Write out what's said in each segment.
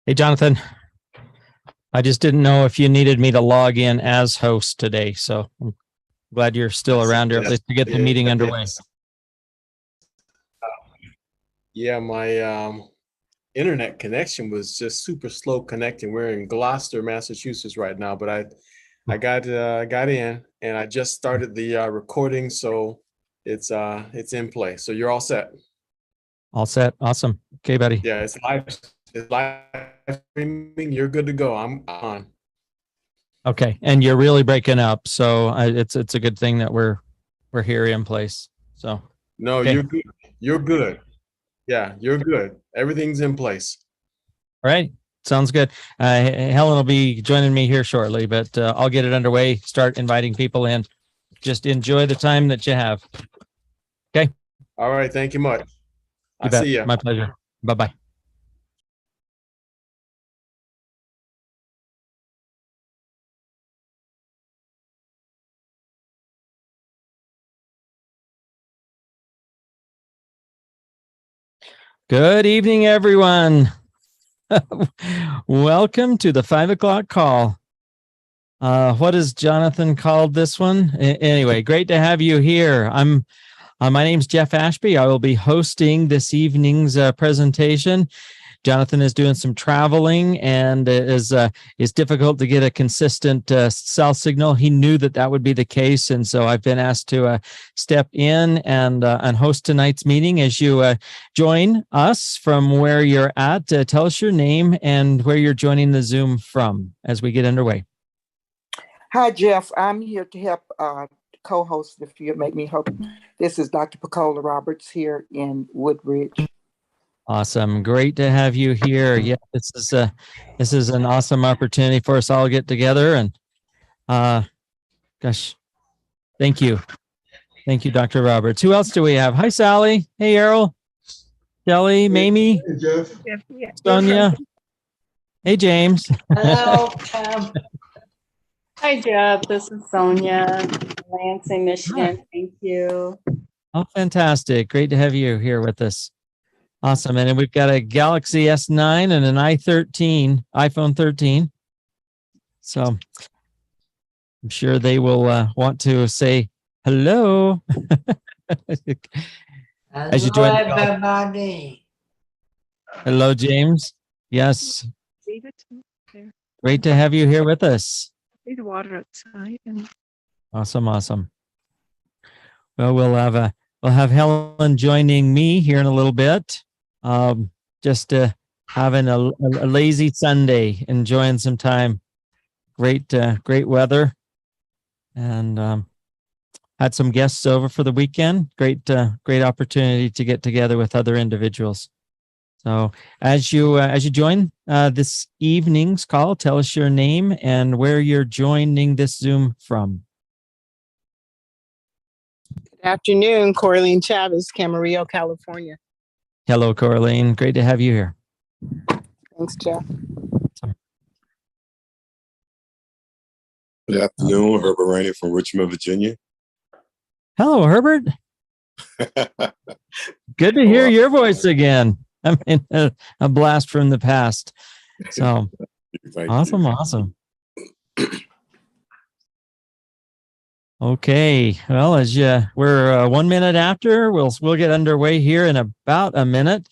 Hey, Jonathan. I just didn't know if you needed me to log in as host today, so I'm glad you're still around here to get the meeting underway. Yeah, my internet connection was just super slow connecting. We're in Gloucester, Massachusetts right now, but I got in and I just started the recording, so it's in play. So you're all set. All set. Awesome. Okay, buddy. Yeah, it's live streaming. You're good to go. I'm on. Okay, and you're really breaking up, so it's a good thing that we're here in place. So no, okay. You're good. You're good. Yeah, you're good. Everything's in place. All right. Sounds good. Helen will be joining me here shortly, but I'll get it underway, start inviting people in. Just enjoy the time that you have. Okay. All right. Thank you much. You bet. See you. My pleasure. Bye-bye. Good evening, everyone. Welcome to the 5 o'clock call. What has Jonathan called this one? Anyway, great to have you here. My name's Jeff Ashby. I will be hosting this evening's presentation. Jonathan is doing some traveling and is difficult to get a consistent cell signal. He knew that would be the case, and so I've been asked to step in and host tonight's meeting. As you join us from where you're at, tell us your name and where you're joining the Zoom from as we get underway. Hi, Jeff. I'm here to help co-host, if you make me hope. This is Dr. Pacola Roberts here in Woodbridge. Awesome. Great to have you here. Yeah, this is an awesome opportunity for us all to get together. And gosh, thank you. Thank you, Dr. Roberts. Who else do we have? Hi, Sally. Hey, Errol. Kelly, Mamie. Hey, Jeff. Sonia. Hey, James. Hello. Hi, Jeff. This is Sonia, Lansing, Michigan. Hi. Thank you. Oh, fantastic. Great to have you here with us. Awesome. And then we've got a Galaxy S9 and an iPhone 13. So I'm sure they will want to say hello. As you join everybody. Hello, James. Yes. Great to have you here with us. The water outside. Awesome. Well, we'll have Helen joining me here in a little bit. Just having a lazy Sunday, enjoying some time. Great weather, and had some guests over for the weekend. Great opportunity to get together with other individuals. So as you join this evening's call, tell us your name and where you're joining this Zoom from. Good afternoon, Coraline Chavez, Camarillo, California. Hello, Coraline. Great to have you here. Thanks, Jeff. Good afternoon, Herbert Rainey from Richmond, Virginia. Hello, Herbert. Good to hear your voice again. I mean, a blast from the past. So awesome. Okay. Well, as we're 1 minute after, we'll get underway here in about a minute.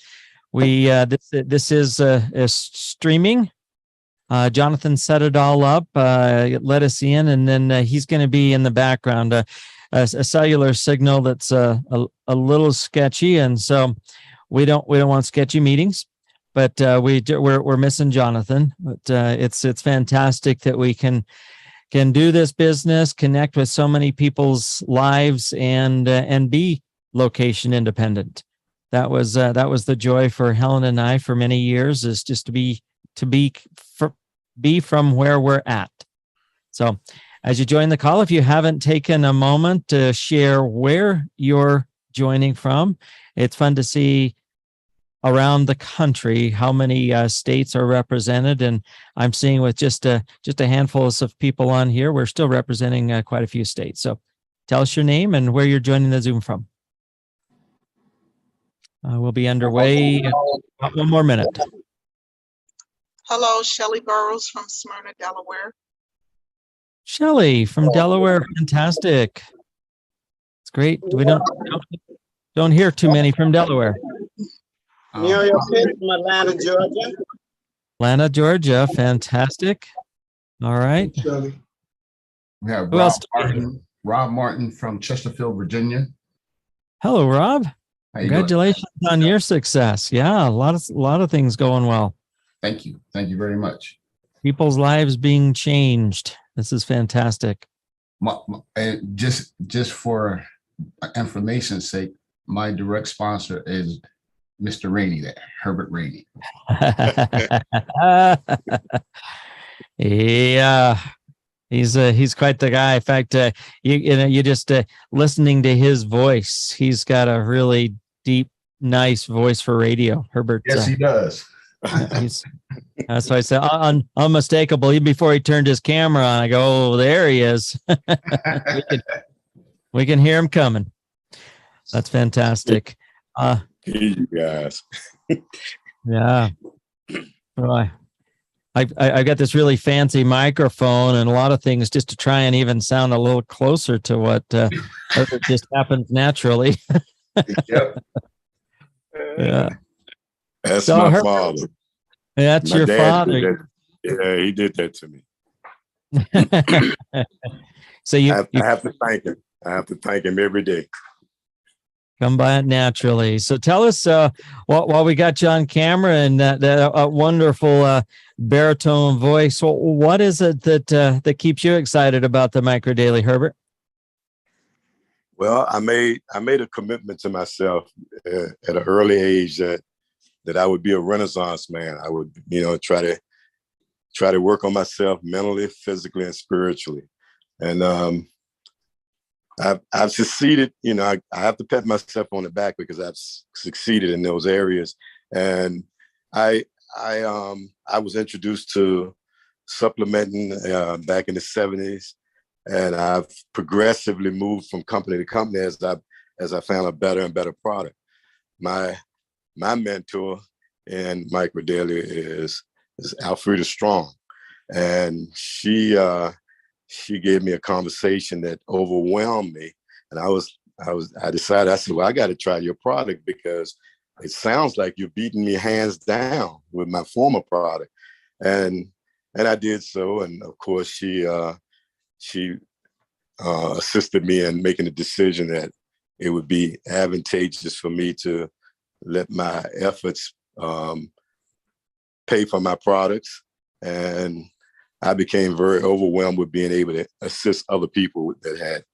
We this is streaming. Jonathan set it all up, let us in, and then he's going to be in the background. A cellular signal that's a little sketchy, and so we don't want sketchy meetings. But we're missing Jonathan. But it's fantastic that we can do this business, connect with so many people's lives, and be location independent. That was the joy for Helen and I for many years, is just to be from where we're at. So as you join the call, if you haven't taken a moment to share where you're joining from, it's fun to see around the country how many states are represented, and I'm seeing with just a handful of people on here, we're still representing quite a few states. So tell us your name and where you're joining the Zoom from. We'll be underway in 1 more minute. Hello, Shelley Burrows from Smyrna, Delaware. Shelley from Delaware. Fantastic. It's great. We don't hear too many from Delaware. Muriel Pitt from Atlanta, Georgia. Atlanta, Georgia. Fantastic. All right. Shelley. We have Who else? Rob Martin from Chesterfield, Virginia. Hello, Rob. How you doing? Congratulations on your success. Yeah, a lot of things going well. Thank you. Thank you very much. People's lives being changed. This is fantastic. Just for information's sake, my direct sponsor is Mr. Rainey there, Herbert Rainey. Yeah, he's quite the guy. In fact, you just listening to his voice, he's got a really deep, nice voice for radio. Herbert. Yes, he does. That's why I said unmistakable. Even before he turned his camera on, I go, "Oh, there he is." we can hear him coming. That's fantastic. You guys. Yeah. Well, I got this really fancy microphone and a lot of things just to try and even sound a little closer to what just happens naturally. Yep. Yeah. That's So my father. That's My your dad father. did that. Yeah, he did that to me. So I have to thank him. I have to thank him every day. come by it naturally. So tell us, while we got you on camera and that wonderful baritone voice, what is it that keeps you excited about the Micro Daily, Herbert? Well, I made a commitment to myself at an early age that I would be a Renaissance man. I would, try to work on myself mentally, physically, and spiritually. And I've succeeded. I have to pat myself on the back because I've succeeded in those areas. And I was introduced to supplementing back in the 70s, and I've progressively moved from company to company as I found a better and better product. My mentor in Micro Daily is Alfreda Strong, and she gave me a conversation that overwhelmed me, and I decided, I said, well, I got to try your product because it sounds like you're beating me hands down with my former product, and I did so, and of course she assisted me in making the decision that it would be advantageous for me to let my efforts pay for my products. And I became very overwhelmed with being able to assist other people that had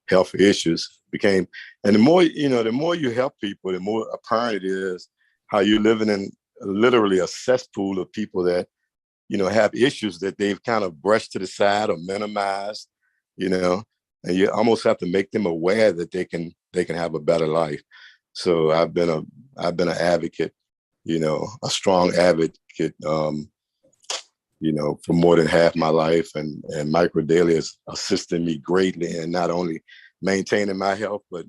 health issues. And the more you help people, the more apparent it is how you're living in literally a cesspool of people that, have issues that they've kind of brushed to the side or minimized, and you almost have to make them aware that they can have a better life. So I've been an advocate, a strong advocate, for more than half my life, and Micro Daily has assisted me greatly in not only maintaining my health, but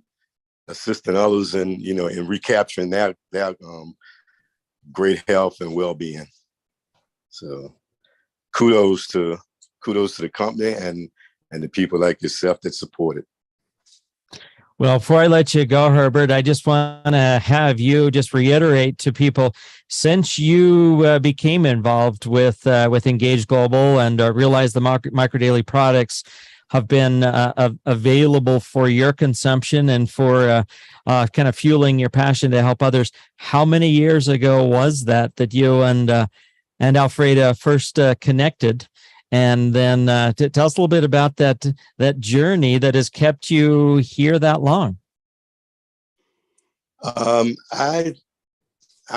assisting others in recapturing their great health and well-being. So kudos to the company and the people like yourself that support it. Well, before I let you go, Herbert, I just want to have you just reiterate to people, since you became involved with Engage Global and realized the Micro Daily products have been available for your consumption and for kind of fueling your passion to help others. How many years ago was that you and Alfreda first connected? And then tell us a little bit about that journey that has kept you here that long. I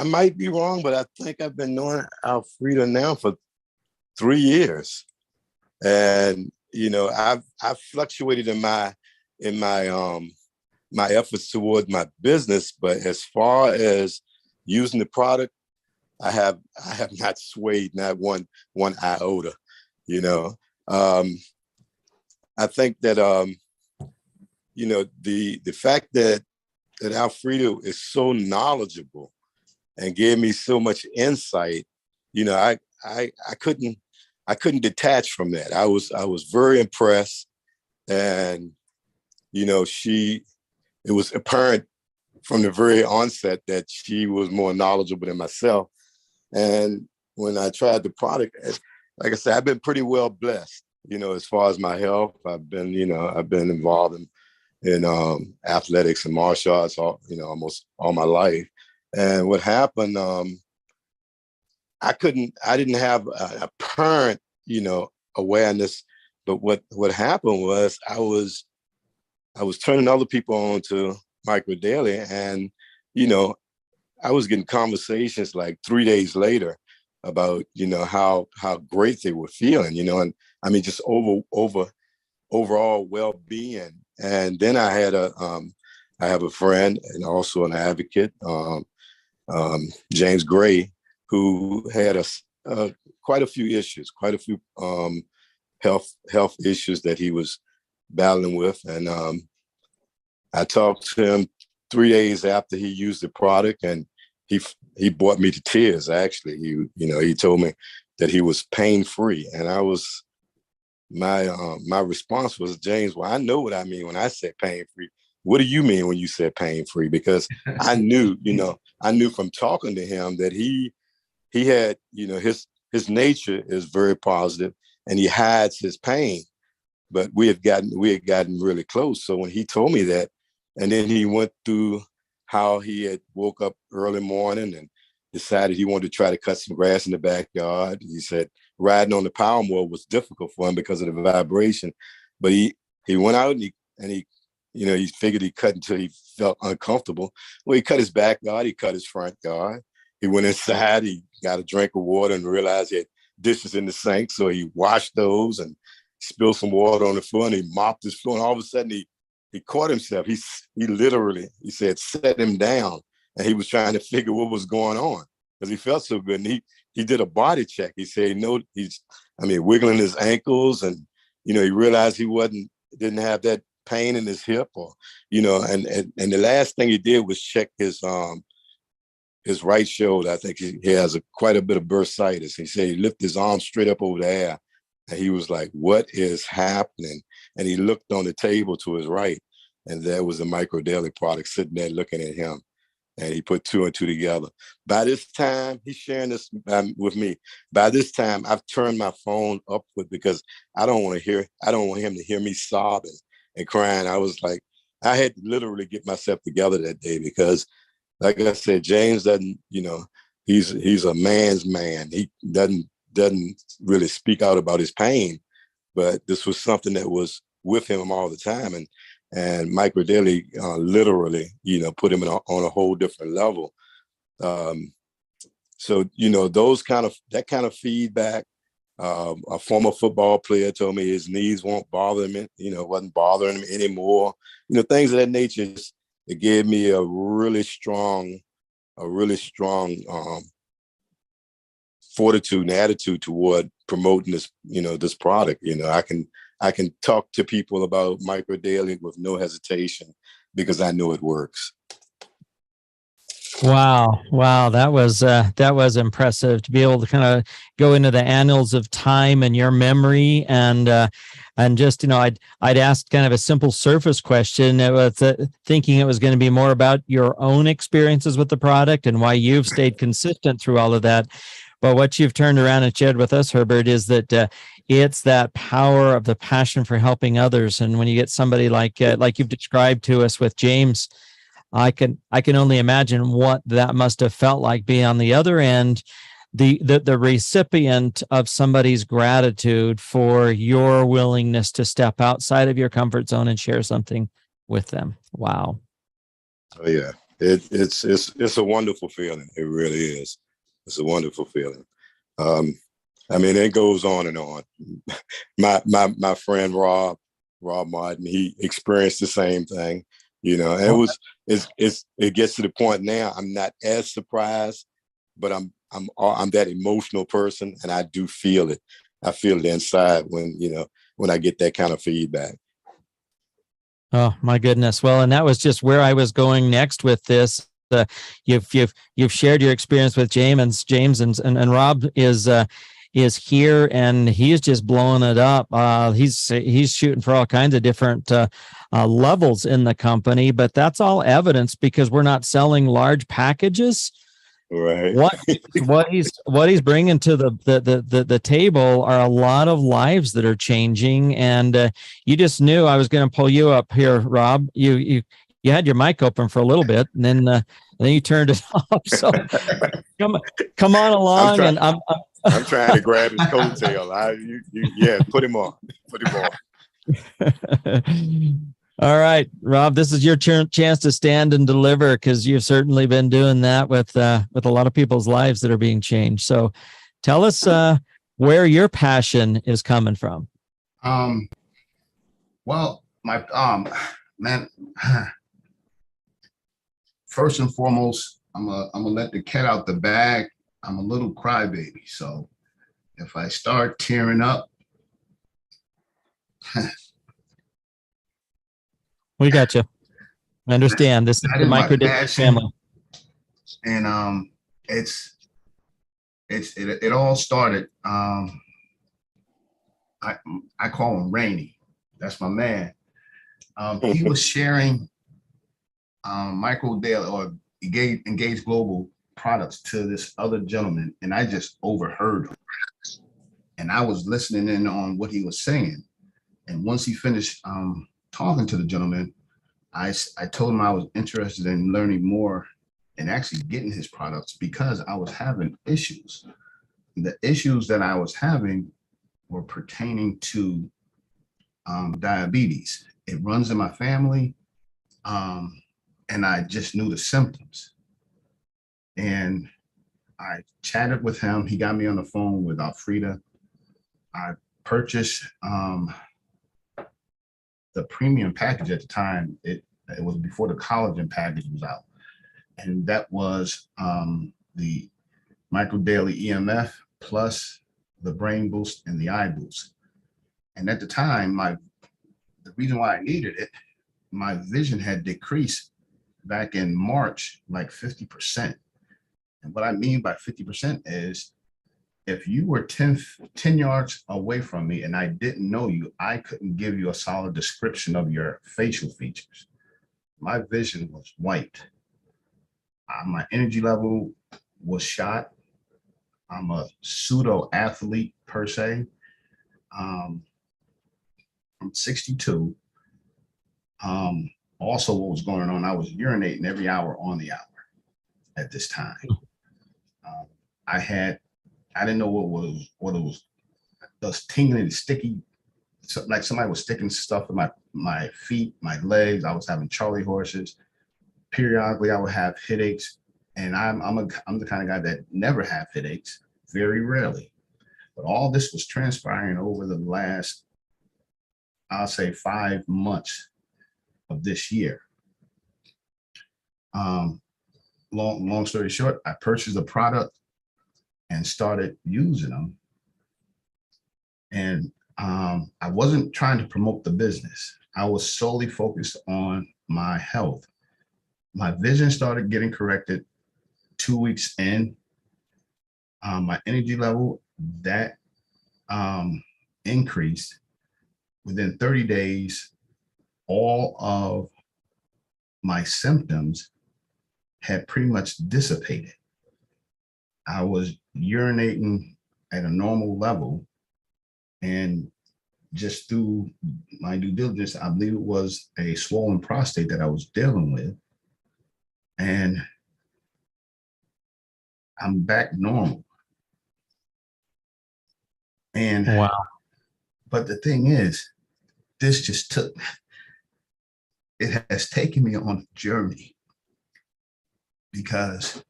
might be wrong, but I think I've been knowing Alfreda now for 3 years, and I've fluctuated in my efforts toward my business, but as far as using the product, I have not swayed, not one iota. I think that the fact that Alfreda is so knowledgeable and gave me so much insight, I I couldn't detach from that. I was very impressed, and it was apparent from the very onset that she was more knowledgeable than myself. And when I tried the product, like I said, I've been pretty well blessed, as far as my health. I've been involved in athletics and martial arts, almost all my life. And what happened, I didn't have a apparent, awareness, but what happened was I was turning other people on to Micro Daily, and, I was getting conversations like 3 days later about, how great they were feeling, and I mean, just overall well-being. And then I have a friend and also an advocate, James Gray, who had quite a few issues, quite a few health issues that he was battling with. And I talked to him 3 days after he used the product, and he brought me to tears. Actually, he told me that he was pain-free, and my response was, James, well, I know what I mean when I said pain-free. What do you mean when you said pain-free? Because I knew from talking to him that he had, his nature is very positive, and he hides his pain. But we had gotten really close. So when he told me that, and then he went through how he had woke up early morning and decided he wanted to try to cut some grass in the backyard. He said riding on the power mower was difficult for him because of the vibration, but he went out and he figured he'd cut until he felt uncomfortable. Well, he cut his backyard, he cut his front yard. He went inside, he got a drink of water and realized he had dishes in the sink. So he washed those and spilled some water on the floor, and he mopped his floor. And all of a sudden he caught himself. He literally, he said, set him down. And he was trying to figure what was going on because he felt so good. And he did a body check. He said, he's wiggling his ankles, and, he realized he didn't have that pain in his hip, or, and the last thing he did was check his right shoulder. I think he has quite a bit of bursitis. He said he lifted his arm straight up over the air, and he was like, what is happening? And he looked on the table to his right, and there was a Micro Daily product sitting there looking at him. And he put 2 and 2 together. By this time, he's sharing this with me. By this time, I've turned my phone upward because I don't want him to hear me sobbing and crying. I was like, I had to literally get myself together that day because, like I said, James doesn't, he's a man's man. He doesn't really speak out about his pain, but this was something that was with him all the time. And Micro Daily literally, put him on a whole different level. So, that kind of feedback. A former football player told me his knees won't bother him, wasn't bothering him anymore. Things of that nature. It gave me a really strong fortitude and attitude toward promoting this, this product. I can talk to people about Micro Daily with no hesitation because I know it works. Wow. That was impressive to be able to kind of go into the annals of time and your memory, and just, I'd asked kind of a simple surface question. It was thinking it was going to be more about your own experiences with the product and why you've stayed consistent through all of that. But what you've turned around and shared with us, Herbert, is that it's that power of the passion for helping others. And when you get somebody like you've described to us with James, I can only imagine what that must have felt like being on the other end, the recipient of somebody's gratitude for your willingness to step outside of your comfort zone and share something with them. Wow. Oh yeah, it's a wonderful feeling. It really is. It's a wonderful feeling. It goes on and on. My friend Rob Martin, he experienced the same thing. And it gets to the point now. I'm not as surprised, but I'm that emotional person, and I do feel it. I feel it inside when I get that kind of feedback. Oh my goodness! Well, and that was just where I was going next with this. You've shared your experience with James and Rob is is here, and he's just blowing it up. He's shooting for all kinds of different levels in the company, but that's all evidence because we're not selling large packages. Right. What he's bringing to the table are a lot of lives that are changing, and you just knew I was going to pull you up here, Rob. You had your mic open for a little bit, and then you turned it off. So come on along, and I'm trying to grab his coattail. Yeah, put him on. Put him on. All right, Rob, this is your chance to stand and deliver, because you've certainly been doing that with a lot of people's lives that are being changed. So tell us where your passion is coming from. Well, my man, first and foremost, I'm gonna let the cat out the bag. I'm a little crybaby, so if I start tearing up, we got you. I understand. This is the micro family, and it all started. I call him Rainy. That's my man. He was sharing Michael Dale or Engage Global products to this other gentleman, and I just overheard him. And I was listening in on what he was saying. And once he finished talking to the gentleman, I told him I was interested in learning more and actually getting his products because I was having issues. The issues that I was having were pertaining to diabetes. It runs in my family, and I just knew the symptoms. And I chatted with him. He got me on the phone with Alfreda. I purchased the premium package at the time. It was before the collagen package was out. And that was the Micro Daily EMF plus the Brain Boost and the Eye Boost. And at the time, the reason why I needed it, my vision had decreased back in March, like 50%. And what I mean by 50% is if you were 10 yards away from me and I didn't know you, I couldn't give you a solid description of your facial features. My vision was white. My energy level was shot. I'm a pseudo athlete per se. I'm 62. Also, what was going on, I was urinating every hour on the hour at this time. I didn't know what it was. Those tingling, sticky, like somebody was sticking stuff in my feet, my legs. I was having Charlie horses. Periodically, I would have headaches, and I'm the kind of guy that never have headaches, very rarely. But all this was transpiring over the last, I'll say, 5 months of this year. Long story short, I purchased a product and started using them. And I wasn't trying to promote the business. I was solely focused on my health. My vision started getting corrected 2 weeks in. My energy level, that increased. Within 30 days, all of my symptoms had pretty much dissipated. I was urinating at a normal level, and just through my due diligence, I believe it was a swollen prostate that I was dealing with, and I'm back normal. And wow. But the thing is, this it has taken me on a journey, because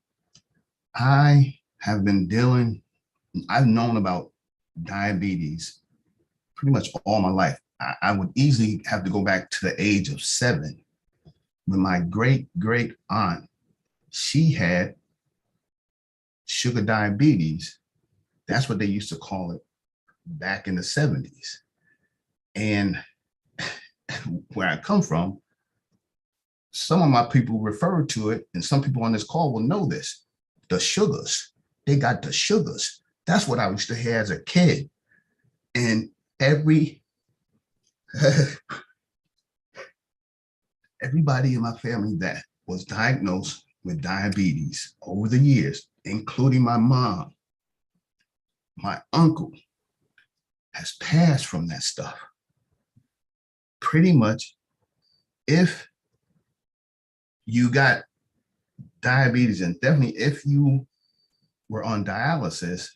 I have been I've known about diabetes pretty much all my life. I would easily have to go back to the age of 7 when my great aunt, she had sugar diabetes. That's what they used to call it back in the 70s. And where I come from, some of my people refer to it, and some people on this call will know this, the sugars. They got the sugars. That's what I used to have as a kid. And everybody in my family that was diagnosed with diabetes over the years, including my mom, my uncle, has passed from that stuff. Pretty much, if you got diabetes, and definitely if you were on dialysis,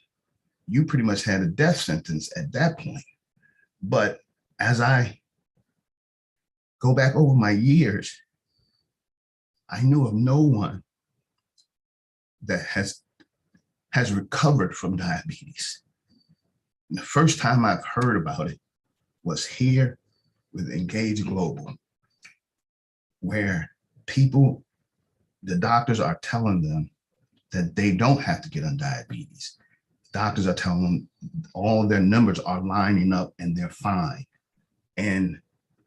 you pretty much had a death sentence at that point. But as I go back over my years, I knew of no one that has recovered from diabetes. And the first time I've heard about it was here with Engage Global, where people, the doctors are telling them that they don't have to get on diabetes. Doctors are telling them all their numbers are lining up and they're fine. And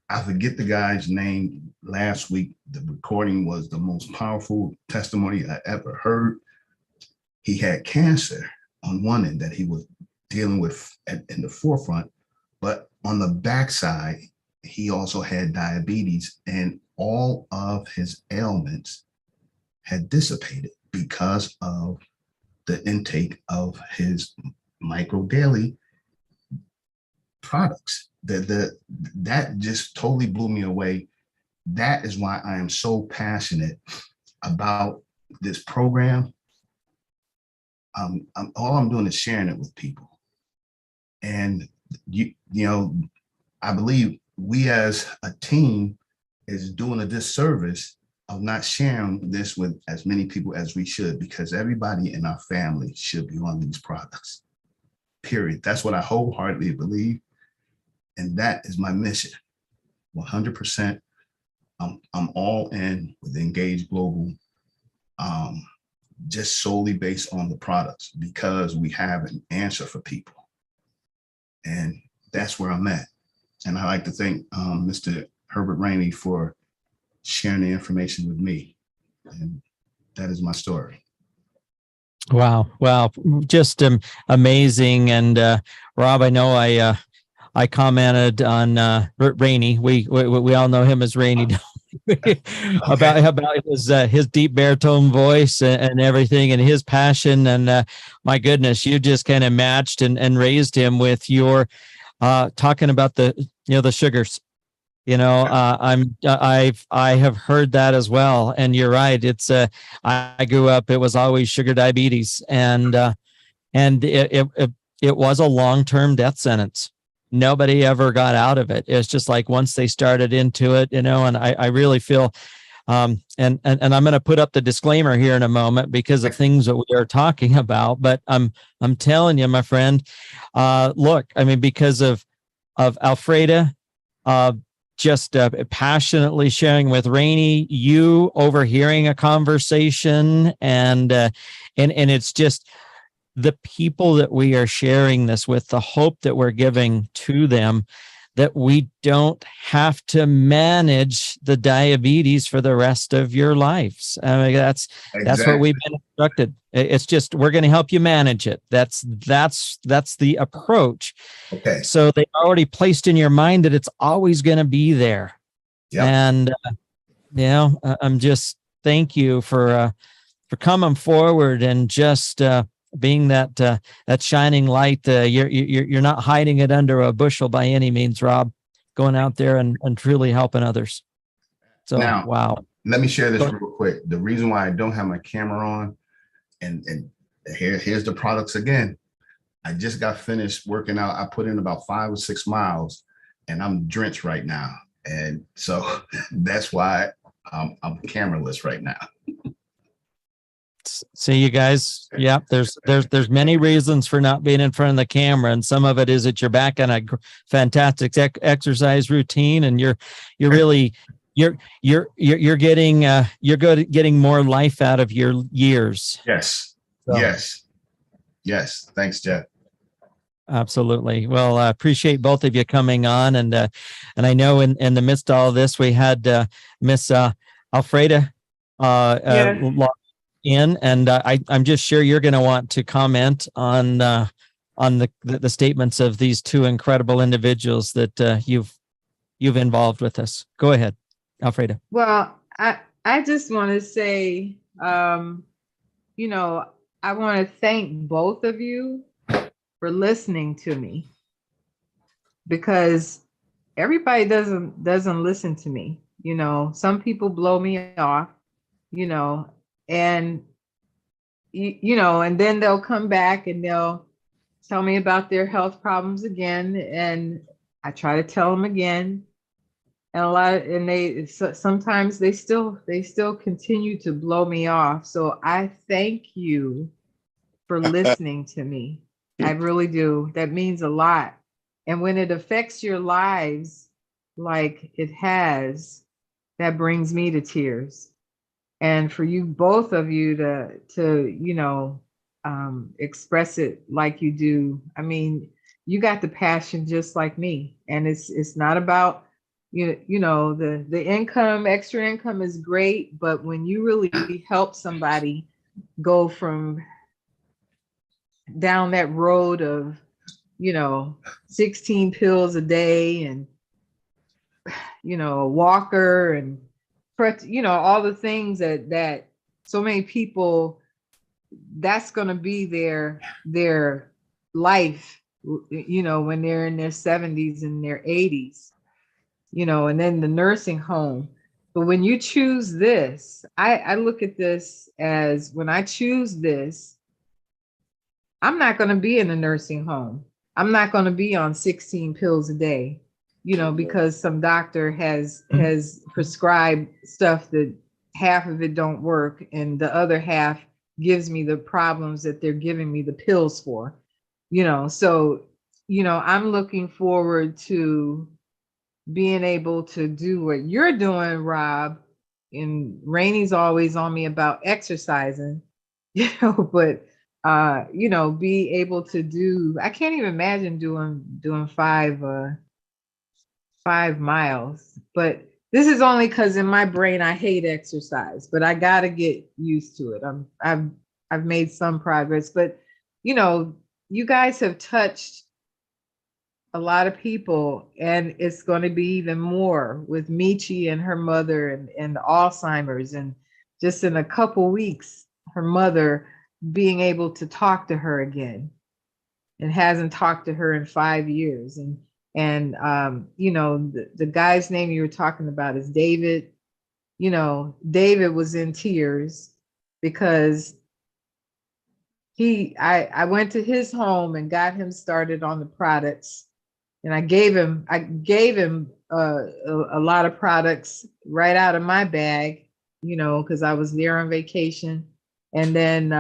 I forget the guy's name last week. The recording was the most powerful testimony I ever heard. He had cancer on one end that he was dealing with in the forefront, but on the backside, he also had diabetes, and all of his ailments had dissipated because of the intake of his micro daily products. That just totally blew me away. That is why I am so passionate about this program. All I'm doing is sharing it with people. And you know, I believe we as a team is doing a disservice of not sharing this with as many people as we should, because everybody in our family should be on these products, period. That's what I wholeheartedly believe. And that is my mission, 100%. I'm all in with Engage Global, just solely based on the products, because we have an answer for people. And that's where I'm at. And I like to thank Mr. Herbert Rainey for sharing the information with me. And that is my story. Wow. Just amazing. And Rob, I know I commented on Rainey. We all know him as Rainey. about his deep baritone voice and everything, and his passion. And my goodness, you just kind of matched and raised him with your talking about the sugars. I have heard that as well, and you're right. It's I grew up, it was always sugar diabetes, and it was a long-term death sentence. Nobody ever got out of it. It's just like once they started into it, and I really feel, and I'm going to put up the disclaimer here in a moment because of things that we are talking about. But I'm telling you, my friend, look, I mean, because of Alfreda, just passionately sharing with Rainey, you overhearing a conversation, and it's just the people that we are sharing this with, the hope that we're giving to them, that we don't have to manage the diabetes for the rest of your lives. I mean, that's what we've been instructed. It's just, we're going to help you manage it. That's the approach. Okay. So they already placed in your mind that it's always going to be there. Yep. And, I'm just, thank you for coming forward and just, being that shining light. You're not hiding it under a bushel by any means, Rob. Going out there and truly helping others. So now, wow. Let me share this real quick. The reason why I don't have my camera on, and here's the products again. I just got finished working out. I put in about 5 or 6 miles, and I'm drenched right now, and so that's why I'm cameraless right now. See, you guys, yeah, there's many reasons for not being in front of the camera, and some of it is that you're back on a fantastic exercise routine, and you're really you're getting you're good at getting more life out of your years. Yes. So, Yes. Thanks, Jeff. Absolutely. Well, I appreciate both of you coming on, and I know in the midst of all this, we had Miss Alfreda. Yes. in, and I'm just sure you're going to want to comment on the statements of these two incredible individuals that you've involved with us. Go ahead, Alfreda. Well, I just want to say, you know, I want to thank both of you for listening to me, because everybody doesn't listen to me. You know, some people blow me off, you know, and you know, and then they'll come back and they'll tell me about their health problems again, and I try to tell them again, and they sometimes they still continue to blow me off. So I thank you for listening to me. I really do. That means a lot. And when it affects your lives like it has, that brings me to tears. And for you, both of you, to you know, express it like you do. I mean, you got the passion just like me, and it's not about you know, the income. Extra income is great, but when you really help somebody go from down that road of, you know, 16 pills a day, and you know, a walker, and you know, all the things that so many people, that's going to be their life, you know, when they're in their 70s and their 80s, you know, and then the nursing home. But when you choose this, I look at this as, when I choose this, I'm not going to be in a nursing home. I'm not going to be on 16 pills a day, you know, because some doctor has prescribed stuff that half of it don't work, and the other half gives me the problems that they're giving me the pills for, you know. So, you know, I'm looking forward to being able to do what you're doing, Rob. And Rainey's always on me about exercising, you know, but you know, be able to do, I can't even imagine doing 5 miles, but this is only because in my brain I hate exercise, but I gotta get used to it. I've made some progress, but you know, you guys have touched a lot of people, and it's going to be even more with Michi and her mother, and Alzheimer's, and just in a couple weeks, her mother being able to talk to her again, and hasn't talked to her in 5 years. And you know, the guy's name you were talking about is David. You know, David was in tears because I went to his home and got him started on the products, and I gave him a lot of products right out of my bag, you know, because I was there on vacation. And then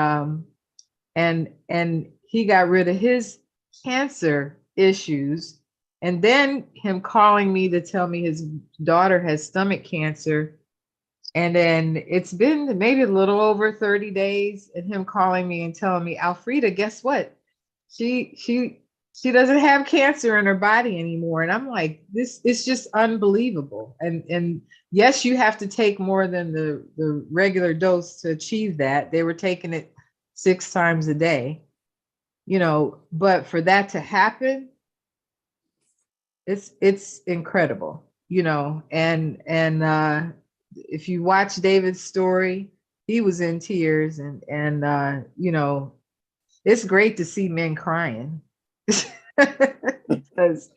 and he got rid of his cancer issues, and then him calling me to tell me his daughter has stomach cancer. And then it's been maybe a little over 30 days, and him calling me and telling me, Alfreda, guess what? She doesn't have cancer in her body anymore. And I'm like, this is just unbelievable. And yes, you have to take more than the regular dose to achieve that. They were taking it 6 times a day, you know, but for that to happen, it's incredible, you know. And if you watch David's story, he was in tears, and you know, it's great to see men crying. Because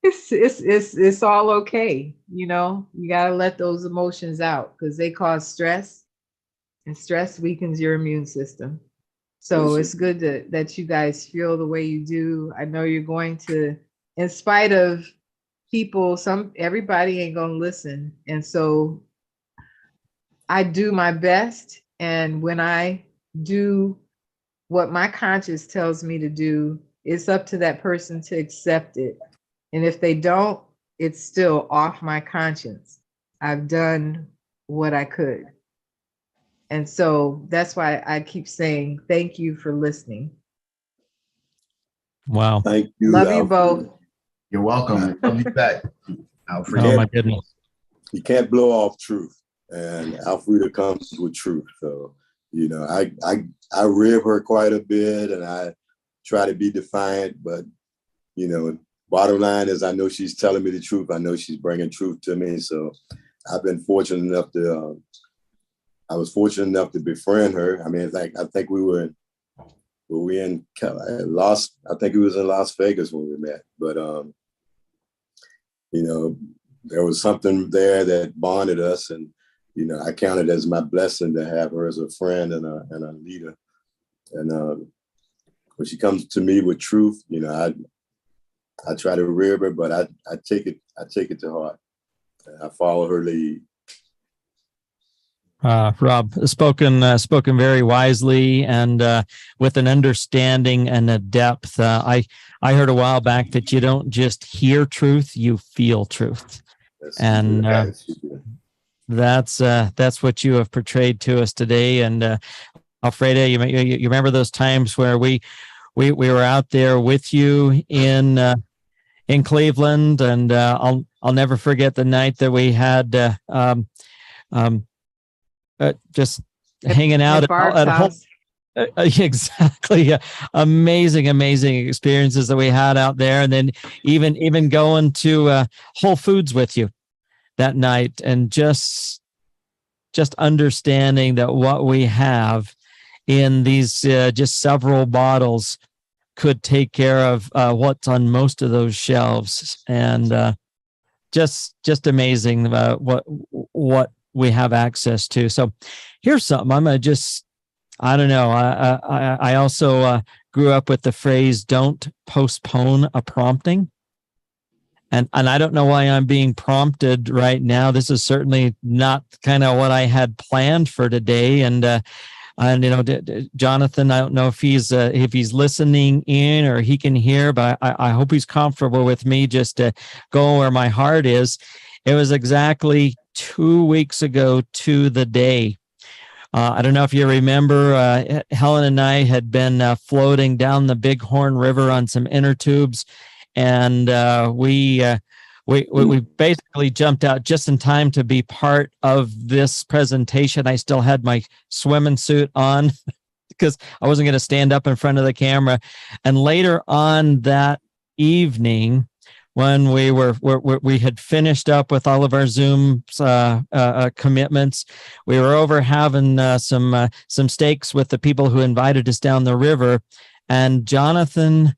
it's all okay, you know. You got to let those emotions out, because they cause stress, and stress weakens your immune system. So it's good that you guys feel the way you do. I know you're going to, in spite of people, everybody ain't gonna listen, and so I do my best. And when I do what my conscience tells me to do, it's up to that person to accept it. And if they don't, it's still off my conscience. I've done what I could. And so that's why I keep saying thank you for listening. Wow. Thank you. Love you both. You're welcome. Love you back, Alfreda. Oh my goodness. You can't blow off truth, and Alfreda comes with truth. So You know, I rib her quite a bit, and I try to be defiant, but you know, bottom line is I know she's telling me the truth. I know she's bringing truth to me. So I've been fortunate enough to, I was fortunate enough to befriend her. I mean, like, I think we were in I think it was in Las Vegas when we met, but, you know, there was something there that bonded us, and, you know, I count it as my blessing to have her as a friend and a leader. And when she comes to me with truth, you know, I try to rib her, but I take it to heart. I follow her lead. Rob, spoken very wisely and with an understanding and a depth. I heard a while back that you don't just hear truth, you feel truth. And that's what you have portrayed to us today. And Alfreda, you remember those times where we were out there with you in Cleveland, and I'll never forget the night that we had just hanging out at home. Exactly. Amazing experiences that we had out there. And then even going to Whole Foods with you that night, and just understanding that what we have in these just several bottles could take care of what's on most of those shelves. And just amazing what we have access to. So here's something I'm going to just, I don't know. I also grew up with the phrase, don't postpone a prompting. And I don't know why I'm being prompted right now. This is certainly not kind of what I had planned for today. And you know, Jonathan, I don't know if he's listening in or he can hear, but I hope he's comfortable with me just to go where my heart is. It was exactly 2 weeks ago to the day. I don't know if you remember, Helen and I had been floating down the Bighorn River on some inner tubes, and we basically jumped out just in time to be part of this presentation. I still had my swimming suit on because I wasn't going to stand up in front of the camera. And later on that evening, when we had finished up with all of our Zoom commitments, we were over having some steaks with the people who invited us down the river, and Jonathan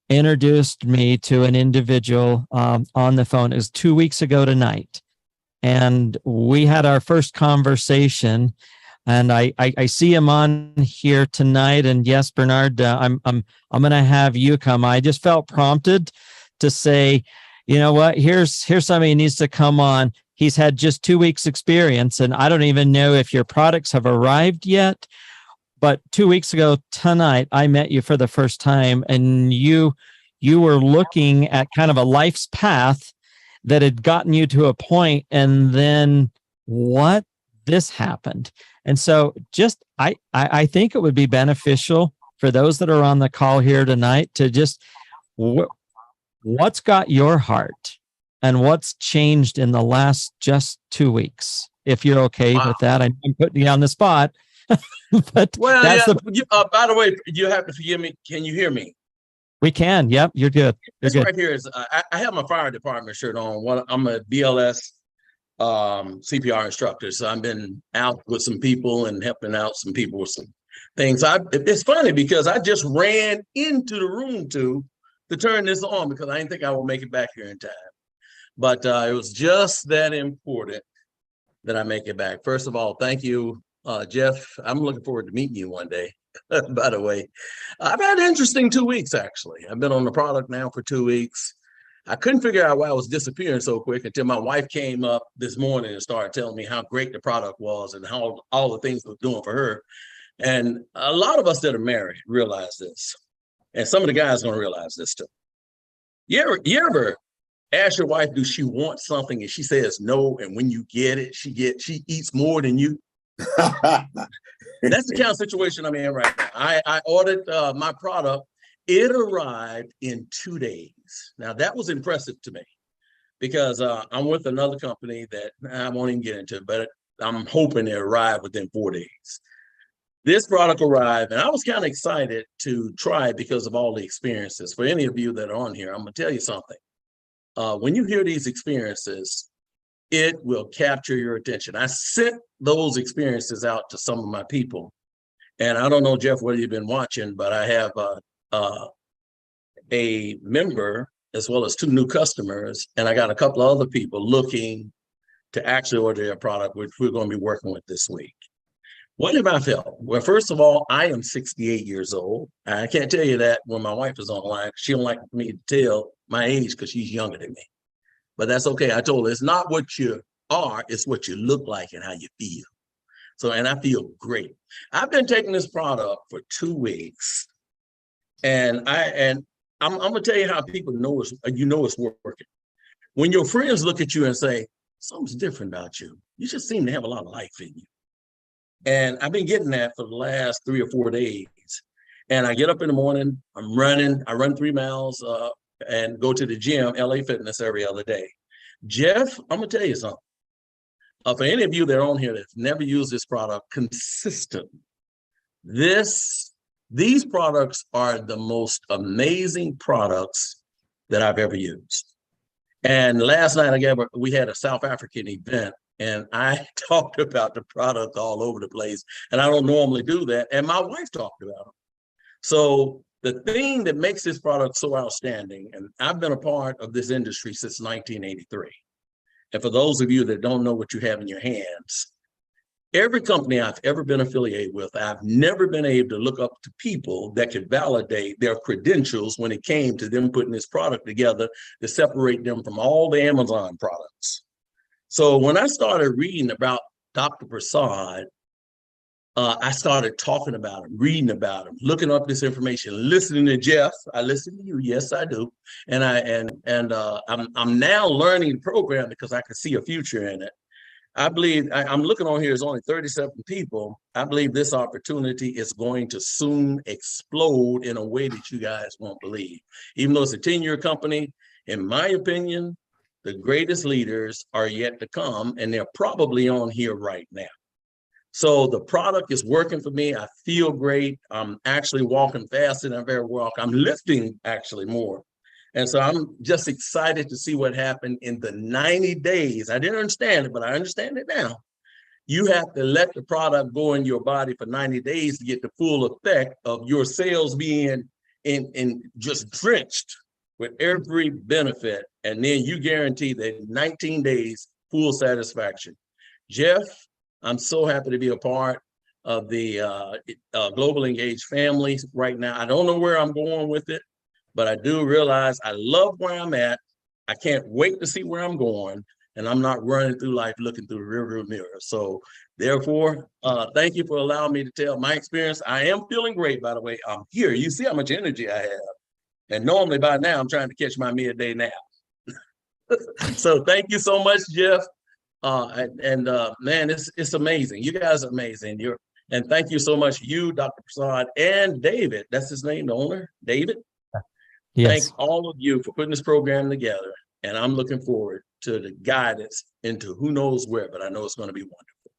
introduced me to an individual on the phone. It was 2 weeks ago tonight, and we had our first conversation. And I see him on here tonight. And yes, Bernard, I'm going to have you come. I just felt prompted to say, you know what, here's somebody who needs to come on. He's had just 2 weeks experience, and I don't even know if your products have arrived yet. But 2 weeks ago tonight, I met you for the first time, and you were looking at kind of a life's path that had gotten you to a point, and then this happened. And so just, I think it would be beneficial for those that are on the call here tonight to just, what's got your heart and what's changed in the last just 2 weeks? If you're okay with that, I'm putting you on the spot. But well, that's by the way, you have to forgive me. Can you hear me? We can. Yep, you're good. This right here is I have my fire department shirt on. I'm a BLS CPR instructor, so I've been out with some people and helping out some people with some things. It's funny because I just ran into the room to turn this on because I didn't think I would make it back here in time. But it was just that important that I make it back. First of all, thank you, Jeff. I'm looking forward to meeting you one day. By the way, I've had an interesting 2 weeks, actually. I've been on the product now for 2 weeks. I couldn't figure out why I was disappearing so quick until my wife came up this morning and started telling me how great the product was and how all the things it was doing for her. And a lot of us that are married realize this. And some of the guys are going to realize this too. You ever ask your wife, do she want something? And she says no. And when you get it, she eats more than you. That's the kind of situation I'm in right now. I ordered my product. It arrived in 2 days. Now, that was impressive to me because I'm with another company that I won't even get into, but I'm hoping it arrived within 4 days. This product arrived, and I was kind of excited to try it because of all the experiences. For any of you that are on here, I'm gonna tell you something. When you hear these experiences, it will capture your attention. I sent those experiences out to some of my people. And I don't know, Jeff, whether you've been watching, but I have a member as well as 2 new customers, and I got a couple of other people looking to actually order their product, which we're going to be working with this week. What have I felt? Well, first of all, I am 68 years old. I can't tell you that when my wife is online. She don't like me to tell my age because she's younger than me. But that's okay. I told her it's not what you are, it's what you look like and how you feel. So, and I feel great. I've been taking this product for 2 weeks, and I'm gonna tell you how people know it's working. When your friends look at you and say, something's different about you, you just seem to have a lot of life in you. And I've been getting that for the last 3 or 4 days. And I get up in the morning, I'm running, I run 3 miles and go to the gym, LA Fitness, every other day. Jeff, I'm gonna tell you something. For any of you that are on here that's never used this product consistently, these products are the most amazing products that I've ever used. And last night we had a South African event, and I talked about the product all over the place. And I don't normally do that. And my wife talked about them. So the thing that makes this product so outstanding, and I've been a part of this industry since 1983. And for those of you that don't know what you have in your hands, every company I've ever been affiliated with, I've never been able to look up to people that could validate their credentials when it came to them putting this product together to separate them from all the Amazon products. So when I started reading about Dr. Prasad, I started talking about him, reading about him, looking up this information, listening to Jeff. I listen to you, yes, I do, and I'm now learning the program because I can see a future in it. I believe I'm looking on here. There's only 37 people. I believe this opportunity is going to soon explode in a way that you guys won't believe. Even though it's a 10-year company, in my opinion, the greatest leaders are yet to come, and they're probably on here right now. So the product is working for me. I feel great. I'm actually walking faster than I've ever walked. I'm lifting actually more. And so I'm just excited to see what happened in the 90 days. I didn't understand it, but I understand it now. You have to let the product go in your body for 90 days to get the full effect of your cells being in just drenched with every benefit. And then you guarantee that 19 days, full satisfaction. Jeff, I'm so happy to be a part of the Global Engaged family right now. I don't know where I'm going with it, but I do realize I love where I'm at. I can't wait to see where I'm going, and I'm not running through life looking through the rearview mirror. So therefore, thank you for allowing me to tell my experience. I am feeling great, by the way. I'm here. You see how much energy I have. And normally by now, I'm trying to catch my midday nap. So thank you so much, Jeff. Man, it's amazing. You guys are amazing. And thank you so much, you, Dr. Prasad, and David. That's his name, the owner, David. Yes. Thank all of you for putting this program together. And I'm looking forward to the guidance into who knows where, but I know it's going to be wonderful.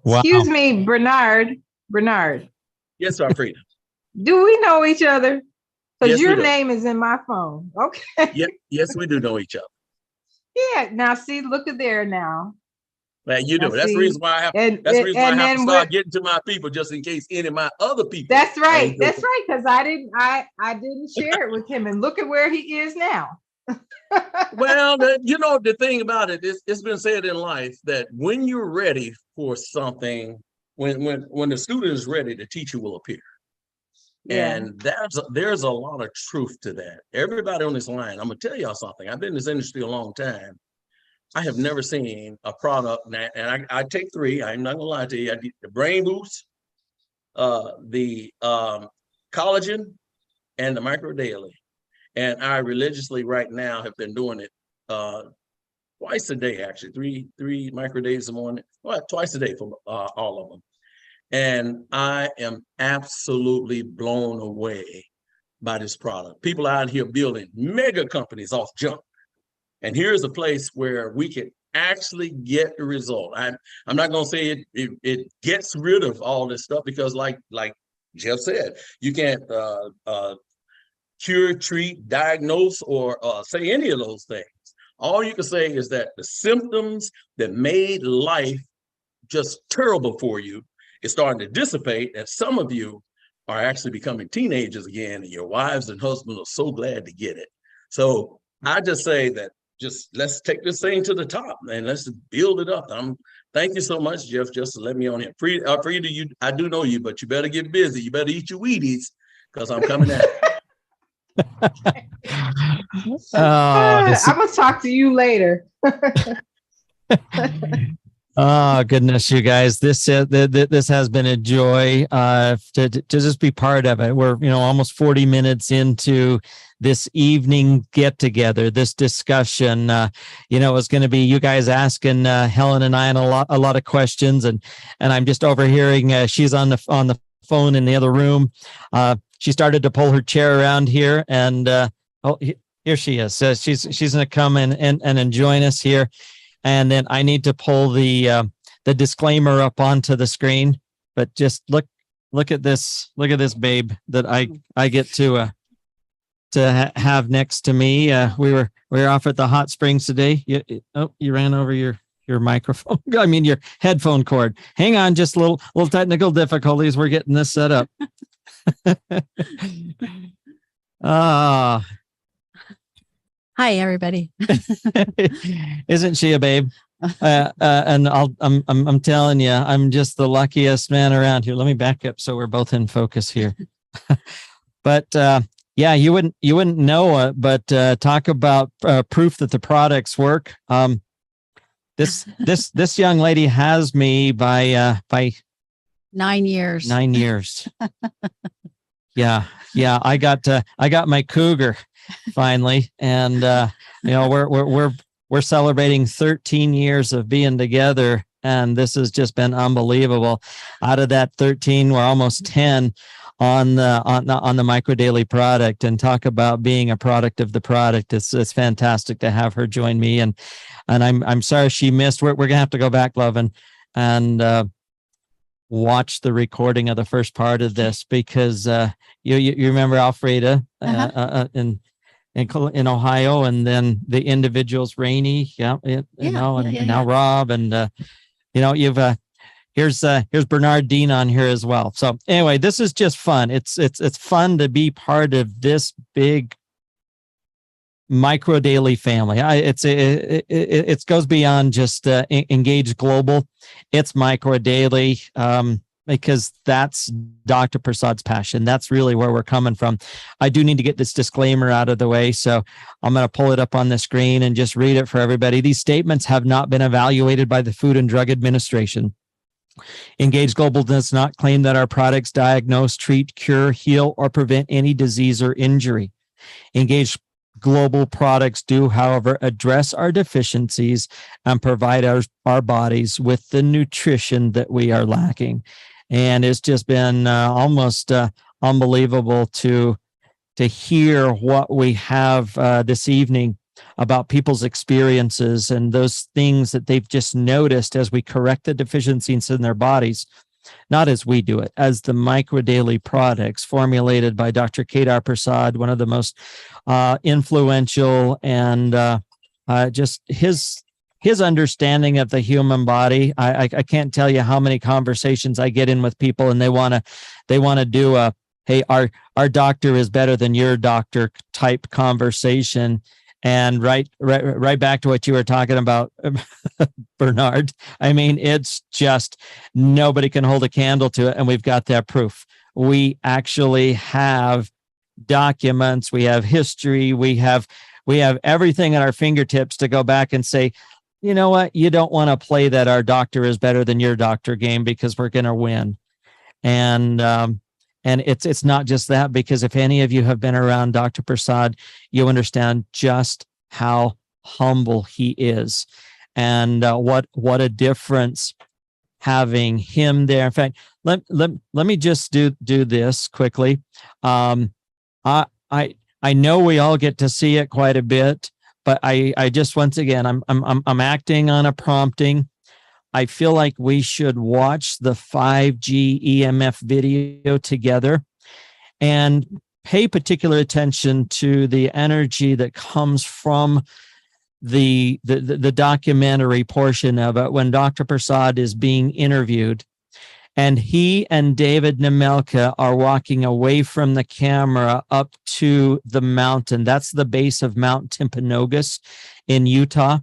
Excuse me, Bernard. Yes, Alfreda. Do we know each other? Because Yes, your name is in my phone. Okay. Yes, we do know each other. Yeah. Now, see, look at there now. Man, you do. That's the reason why I have. That's the reason why I have to start getting to my people, just in case any of my other people. That's right. That's right. Because I didn't share it with him, and look at where he is now. Well, the thing about it is, it's been said in life that when you're ready for something, when the student is ready, the teacher will appear. Yeah. And there's a lot of truth to that. Everybody on this line, I'm gonna tell y'all something. I've been in this industry a long time. I have never seen a product, and I take 3. I'm not gonna lie to you. I did the brain boost, the collagen, and the micro daily. And I religiously right now have been doing it twice a day, actually, three micro days a morning, well, twice a day for all of them. And I am absolutely blown away by this product. People out here building mega companies off junk. And here's a place where we can actually get the result. I'm not going to say it gets rid of all this stuff, because like Jeff said, you can't cure, treat, diagnose, or say any of those things. All you can say is that the symptoms that made life just terrible for you is starting to dissipate, and some of you are actually becoming teenagers again, and your wives and husbands are so glad to get it. So I just say that just let's take this thing to the top and let's build it up. Thank you so much, Jeff, just to let me on here. Alfreda, I do know you, but you better get busy. You better eat your Wheaties, because I'm coming at you. I'm gonna talk to you later. Oh goodness, you guys! This has been a joy to just be part of it. We're almost 40 minutes into this evening get together, this discussion. It was going to be you guys asking Helen and I a lot of questions, and I'm just overhearing. She's on the phone in the other room. She started to pull her chair around here, and here she is. So she's going to come and join us here. And then I need to pull the disclaimer up onto the screen. But just look at this. Look at this babe that I get to have next to me. We were off at the hot springs today. You ran over your microphone. I mean your headphone cord. Hang on, just a little technical difficulties. We're getting this set up. Hi, everybody. Isn't she a babe? And I'm telling you, I'm just the luckiest man around here. Let me back up so we're both in focus here. But yeah, you wouldn't know it, but talk about proof that the products work. This young lady has me by 9 years. 9 years. Yeah. I got my cougar finally, and we're celebrating 13 years of being together, and this has just been unbelievable. Out of that 13, we're almost 10 on the Micro Daily product, and talk about being a product of the product. It's fantastic to have her join me, and I'm sorry she missed. We're gonna have to go back, love, and watch the recording of the first part of this, because you remember Alfreda in Ohio, and then the individuals Rainey, now Rob, and you've here's Bernard Dean on here as well. So anyway, this is just fun. It's fun to be part of this big Micro Daily family. It goes beyond just Engage Global. It's Micro Daily, because that's Dr. Prasad's passion. That's really where we're coming from. I do need to get this disclaimer out of the way, so I'm going to pull it up on the screen and just read it for everybody. These statements have not been evaluated by the Food and Drug Administration. Engage Global does not claim that our products diagnose, treat, cure, heal, or prevent any disease or injury. Engage Global products do, however, address our deficiencies and provide our bodies with the nutrition that we are lacking. And it's just been almost unbelievable to hear what we have this evening about people's experiences and those things that they've just noticed as we correct the deficiencies in their bodies. Not as we do it, as the Micro Daily products formulated by Dr. Kedar Prasad, one of the most influential, and just his understanding of the human body. I can't tell you how many conversations I get in with people, and they want to do a, hey, our doctor is better than your doctor type conversation. And right back to what you were talking about, Bernard. I mean, it's just nobody can hold a candle to it, and we've got that proof. We actually have documents, we have history, we have everything at our fingertips to go back and say, you know what, you don't want to play that our doctor is better than your doctor game, because we're going to win. And it's not just that, because if any of you have been around Dr. Prasad, you understand just how humble he is, and what a difference having him there. In fact, let me just do this quickly. I know we all get to see it quite a bit, but I just, once again, I'm acting on a prompting. I feel like we should watch the 5G EMF video together and pay particular attention to the energy that comes from the documentary portion of it when Dr. Prasad is being interviewed. And he and David Nemelka are walking away from the camera up to the mountain. That's the base of Mount Timpanogos in Utah.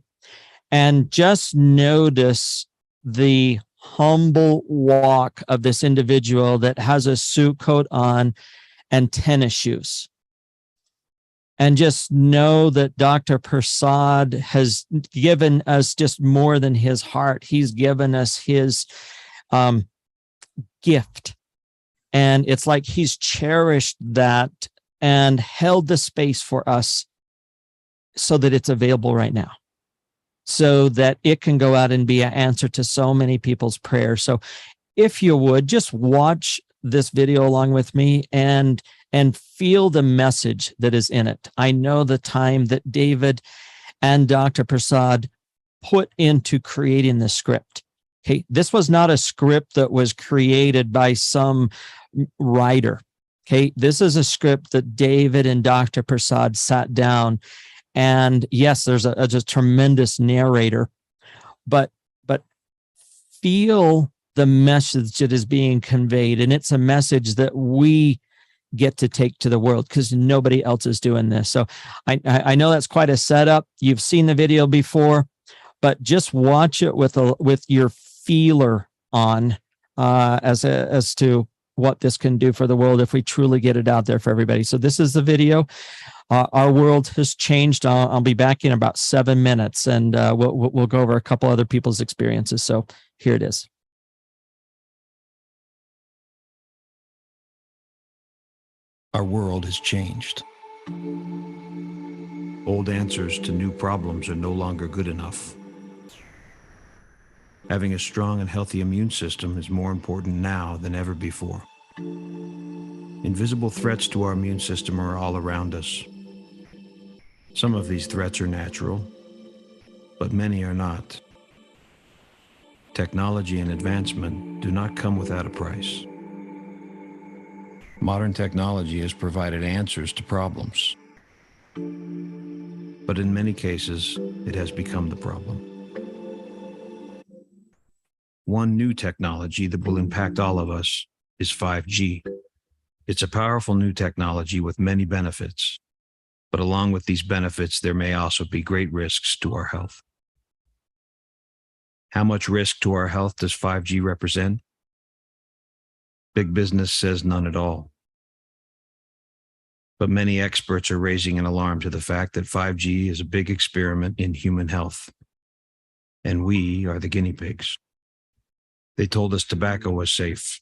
And just notice the humble walk of this individual that has a suit coat on and tennis shoes. And just know that Dr. Prasad has given us just more than his heart. He's given us his gift. And it's like he's cherished that and held the space for us so that it's available right now, so that it can go out and be an answer to so many people's prayers. So if you would, just watch this video along with me and feel the message that is in it. I know the time that David and Dr. Prasad put into creating the script. Okay, this was not a script that was created by some writer. Okay, this is a script that David and Dr. Prasad sat down. And yes, there's a tremendous narrator, but feel the message that is being conveyed. And it's a message that we get to take to the world because nobody else is doing this. So I know that's quite a setup. You've seen the video before, but just watch it with your feeler on as to what this can do for the world if we truly get it out there for everybody. So this is the video. Our world has changed. I'll be back in about 7 minutes, and we'll go over a couple other people's experiences. So here it is. Our world has changed. Old answers to new problems are no longer good enough. Having a strong and healthy immune system is more important now than ever before. Invisible threats to our immune system are all around us. Some of these threats are natural, but many are not. Technology and advancement do not come without a price. Modern technology has provided answers to problems, but in many cases, it has become the problem. One new technology that will impact all of us is 5G. It's a powerful new technology with many benefits, but along with these benefits, there may also be great risks to our health. How much risk to our health does 5G represent? Big business says none at all. But many experts are raising an alarm to the fact that 5G is a big experiment in human health, and we are the guinea pigs. They told us tobacco was safe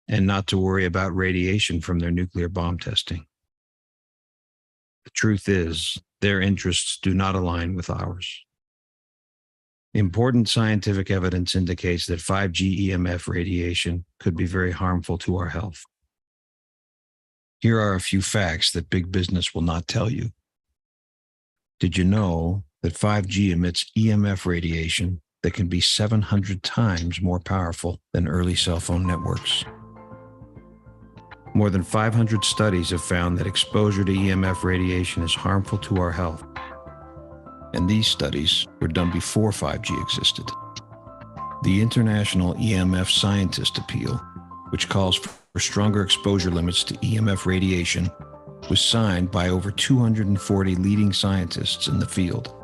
and not to worry about radiation from their nuclear bomb testing. The truth is, their interests do not align with ours. Important scientific evidence indicates that 5G EMF radiation could be very harmful to our health. Here are a few facts that big business will not tell you. Did you know that 5G emits EMF radiation that can be 700 times more powerful than early cell phone networks? More than 500 studies have found that exposure to EMF radiation is harmful to our health. And these studies were done before 5G existed. The International EMF Scientist Appeal, which calls for stronger exposure limits to EMF radiation, was signed by over 240 leading scientists in the field.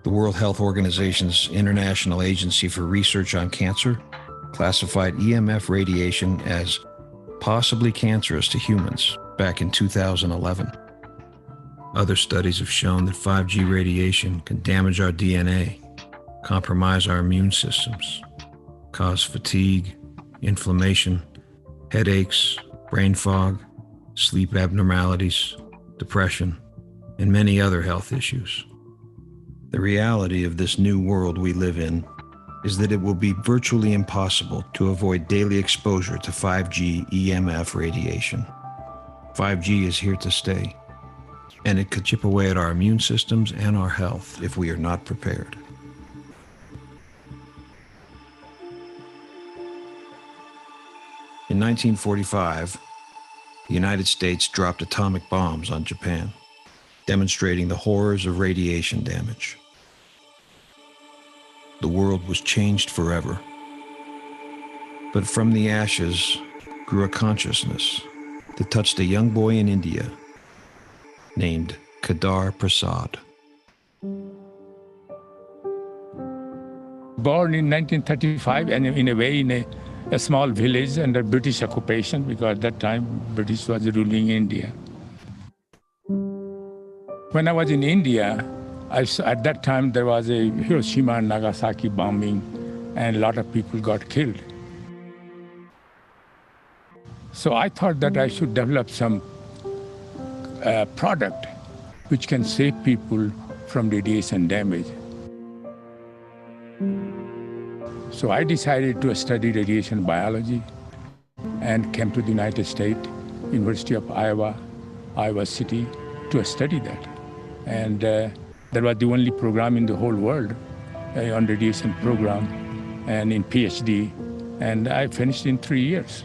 The World Health Organization's International Agency for Research on Cancer classified EMF radiation as possibly cancerous to humans back in 2011. Other studies have shown that 5G radiation can damage our DNA, compromise our immune systems, cause fatigue, inflammation, headaches, brain fog, sleep abnormalities, depression, and many other health issues. The reality of this new world we live in is that it will be virtually impossible to avoid daily exposure to 5G EMF radiation. 5G is here to stay. and it could chip away at our immune systems and our health if we are not prepared. In 1945, the United States dropped atomic bombs on Japan, demonstrating the horrors of radiation damage. The world was changed forever. But from the ashes grew a consciousness that touched a young boy in India named Kedar Prasad. Born in 1935, and in a way in a small village under British occupation, because at that time British was ruling India. When I was in India, at that time there was a Hiroshima and Nagasaki bombing, and a lot of people got killed. So I thought that I should develop some product which can save people from radiation damage. So I decided to study radiation biology and came to the United States, University of Iowa, Iowa City, to study that. And that was the only program in the whole world on radiation program and in PhD, and I finished in 3 years.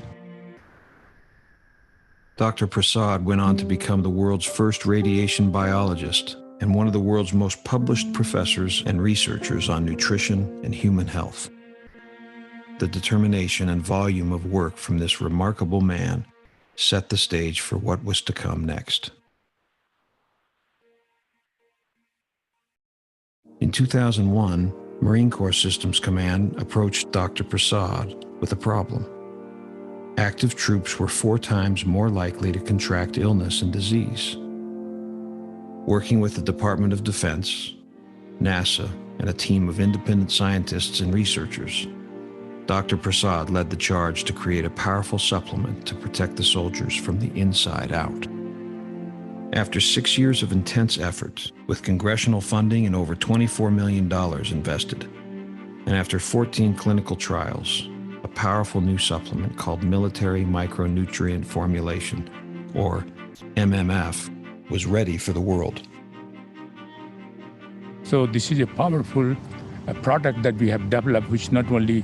Dr. Prasad went on to become the world's first radiation biologist and one of the world's most published professors and researchers on nutrition and human health. The determination and volume of work from this remarkable man set the stage for what was to come next. In 2001, Marine Corps Systems Command approached Dr. Prasad with a problem. Active troops were 4 times more likely to contract illness and disease. Working with the Department of Defense, NASA, and a team of independent scientists and researchers, Dr. Prasad led the charge to create a powerful supplement to protect the soldiers from the inside out. After 6 years of intense effort, with congressional funding and over $24 million invested, and after 14 clinical trials, a powerful new supplement called Military Micronutrient Formulation, or MMF, was ready for the world. So this is a powerful product that we have developed, which not only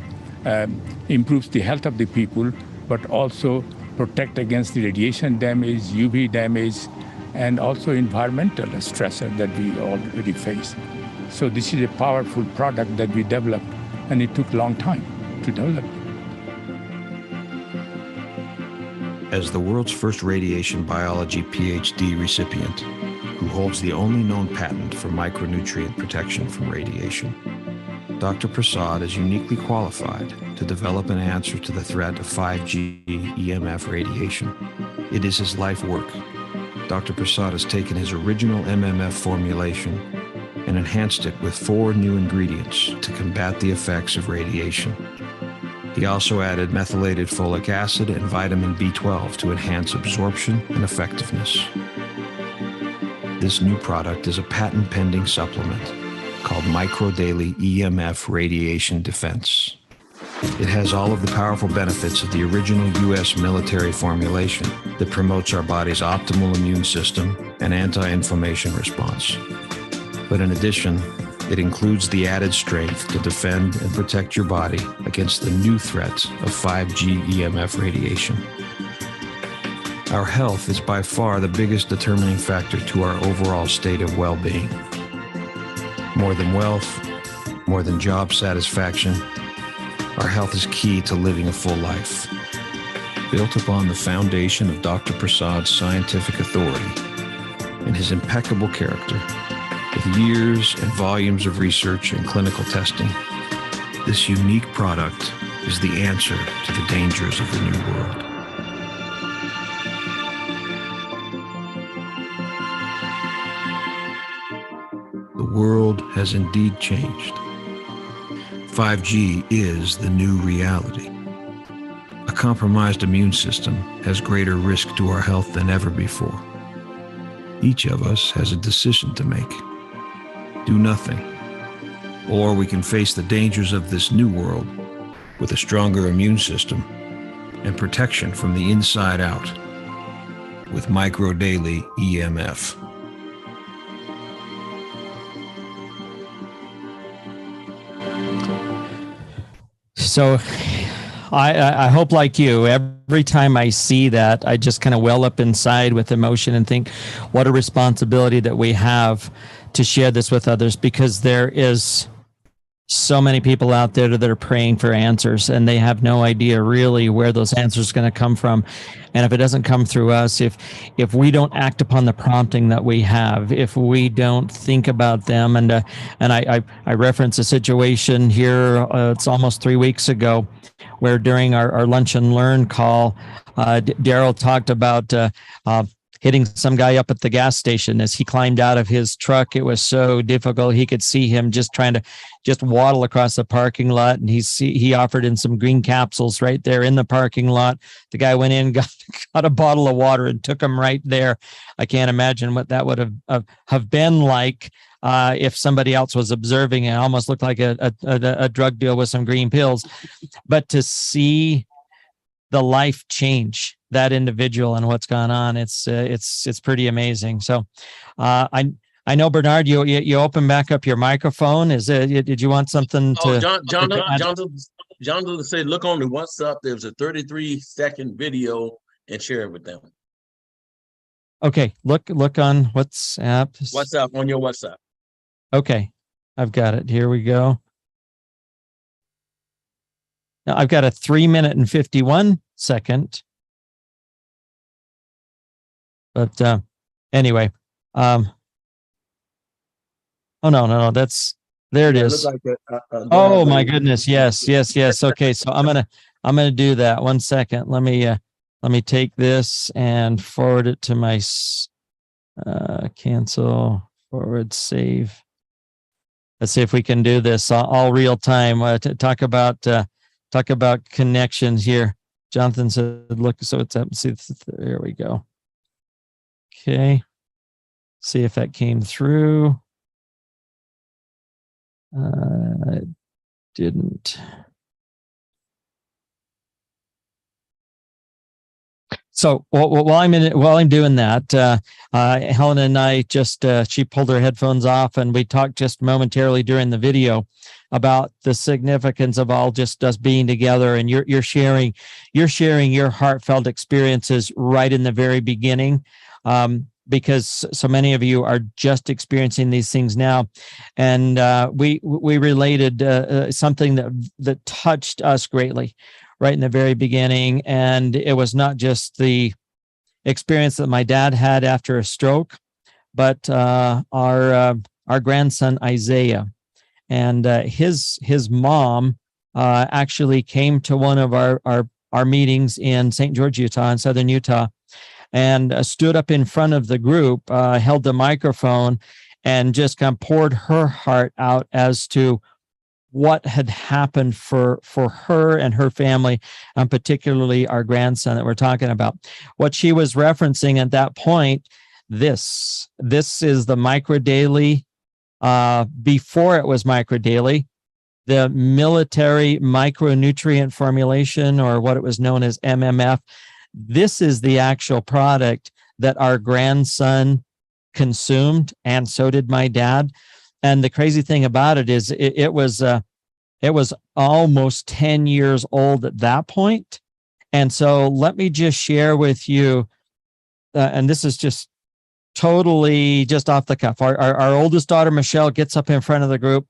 improves the health of the people, but also protect against the radiation damage, UV damage, and also environmental stressor that we already face. So this is a powerful product that we developed, and it took a long time to develop. As the world's first radiation biology PhD recipient, who holds the only known patent for micronutrient protection from radiation, Dr. Prasad is uniquely qualified to develop an answer to the threat of 5G EMF radiation. It is his life work. Dr. Prasad has taken his original MMF formulation and enhanced it with 4 new ingredients to combat the effects of radiation. He also added methylated folic acid and vitamin B12 to enhance absorption and effectiveness. This new product is a patent-pending supplement called MicroDaily EMF Radiation Defense. It has all of the powerful benefits of the original U.S. military formulation that promotes our body's optimal immune system and anti-inflammation response. But in addition, it includes the added strength to defend and protect your body against the new threats of 5G EMF radiation. Our health is by far the biggest determining factor to our overall state of well-being. More than wealth, more than job satisfaction, our health is key to living a full life. Built upon the foundation of Dr. Prasad's scientific authority and his impeccable character, with years and volumes of research and clinical testing, this unique product is the answer to the dangers of the new world. The world has indeed changed. 5G is the new reality. A compromised immune system has greater risk to our health than ever before. Each of us has a decision to make. Do nothing, or we can face the dangers of this new world with a stronger immune system and protection from the inside out with MicroDaily EMF. So I hope, like you, every time I see that, I just kind of well up inside with emotion and think what a responsibility that we have to share this with others, because there is so many people out there that are praying for answers, and they have no idea really where those answers are going to come from. And if it doesn't come through us, if we don't act upon the prompting that we have, if we don't think about them, and I reference a situation here, it's almost 3 weeks ago, where during our lunch and learn call, Daryl talked about hitting some guy up at the gas station as he climbed out of his truck. It was so difficult. He could see him just trying to just waddle across the parking lot. And he offered in some green capsules right there in the parking lot. The guy went in, got a bottle of water and took him right there. I can't imagine what that would have been like if somebody else was observing. It almost looked like a drug deal with some green pills. But to see the life change that individual and what's gone on, it's pretty amazing. So I know, Bernard, you open back up your microphone. Did you want something to? Jonathan said, look on the WhatsApp. There's a 33-second video and share it with them. Okay, look on WhatsApp. WhatsApp, on your WhatsApp. Okay, I've got it. Here we go. Now I've got a 3 minute and 51 second. But anyway, oh no, that's there. It is. Like oh my goodness, yes. Okay, so I'm gonna do that. 1 second. Let me take this and forward it to my cancel, forward, save. Let's see if we can do this all real time. Talk about connections here. Jonathan said, look, so it's up. See, there we go. Okay. See if that came through. It didn't. So while I'm doing that, Helen and I just she pulled her headphones off, and we talked just momentarily during the video about the significance of all just us being together, and you're sharing your heartfelt experiences right in the very beginning, because so many of you are just experiencing these things now, and we related something that touched us greatly right in the very beginning. And it was not just the experience that my dad had after a stroke, but our grandson Isaiah, and his mom actually came to one of our meetings in St. George, Utah, in southern Utah, and stood up in front of the group, held the microphone, and just kind of poured her heart out as to what had happened for her and her family, and particularly our grandson that we're talking about. What she was referencing at that point, this is the micro daily, before it was micro daily, the military micronutrient formulation, or what it was known as MMF. This is the actual product that our grandson consumed, and so did my dad. And the crazy thing about it is it was almost 10 years old at that point. And so let me just share with you, and this is just totally just off the cuff. Our oldest daughter, Michelle, gets up in front of the group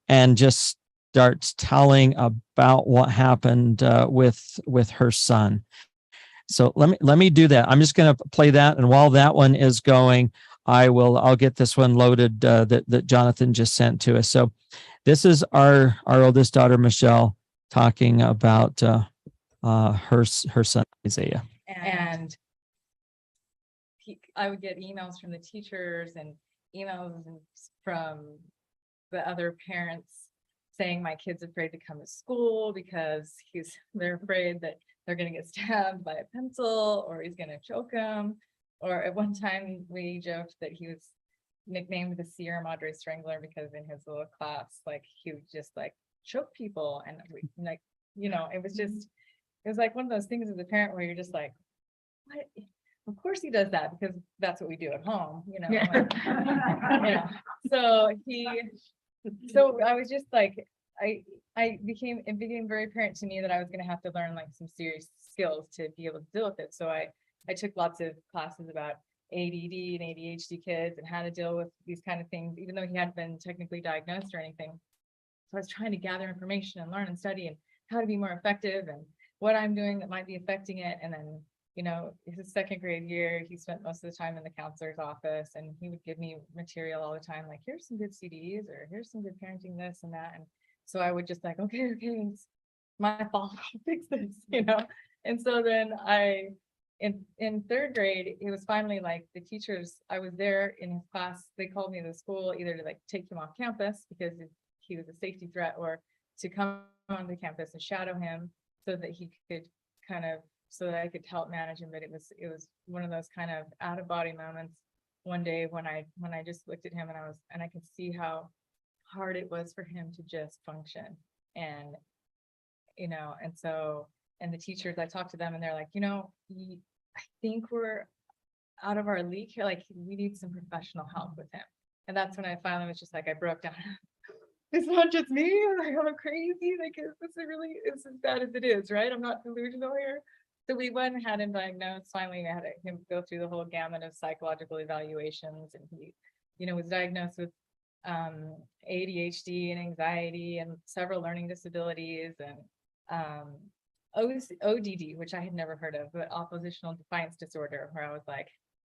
and just starts telling about what happened with her son. So let me do that. I'm just going to play that, and while that one is going, I'll get this one loaded that Jonathan just sent to us. So this is our oldest daughter, Michelle, talking about her son, Isaiah. And I would get emails from the teachers and emails from the other parents saying my kid's afraid to come to school because they're afraid that they're going to get stabbed by a pencil, or he's going to choke them. Or at one time we joked that he was nicknamed the Sierra Madre Strangler because in his little class, like, he would just like choke people. And it was like one of those things as a parent where you're just like, what? Of course he does that because that's what we do at home, Yeah. So I was just like, it became very apparent to me that I was going to have to learn like some serious skills to be able to deal with it. So I took lots of classes about ADD and ADHD kids and how to deal with these kind of things, even though he hadn't been technically diagnosed or anything. So I was trying to gather information and learn and study and how to be more effective and what I'm doing that might be affecting it. And then, you know, his second grade year, he spent most of the time in the counselor's office, and he would give me material all the time, like, here's some good CDs, or here's some good parenting this and that. And so I would just like, okay, it's my fault, I'll fix this, you know? And so then in third grade, it was finally like the teachers, I was there in his class, they called me to the school either to like take him off campus because he was a safety threat, or to come on the campus and shadow him so that he could kind of, so that I could help manage him. But it was one of those kind of out of body moments one day when I just looked at him and I could see how hard it was for him to just function. And, you know, and so, and the teachers, I talked to them and they're like, you know, I think we're out of our league here. Like, we need some professional help with him. And that's when I finally was just like, I broke down. It's not just me. Like, I'm crazy. Like, it's as bad as it is, right? I'm not delusional here. So we went and had him diagnosed. Finally, I had him go through the whole gamut of psychological evaluations, and he, you know, was diagnosed with ADHD and anxiety and several learning disabilities and ODD, which I had never heard of, but oppositional defiance disorder, where I was like,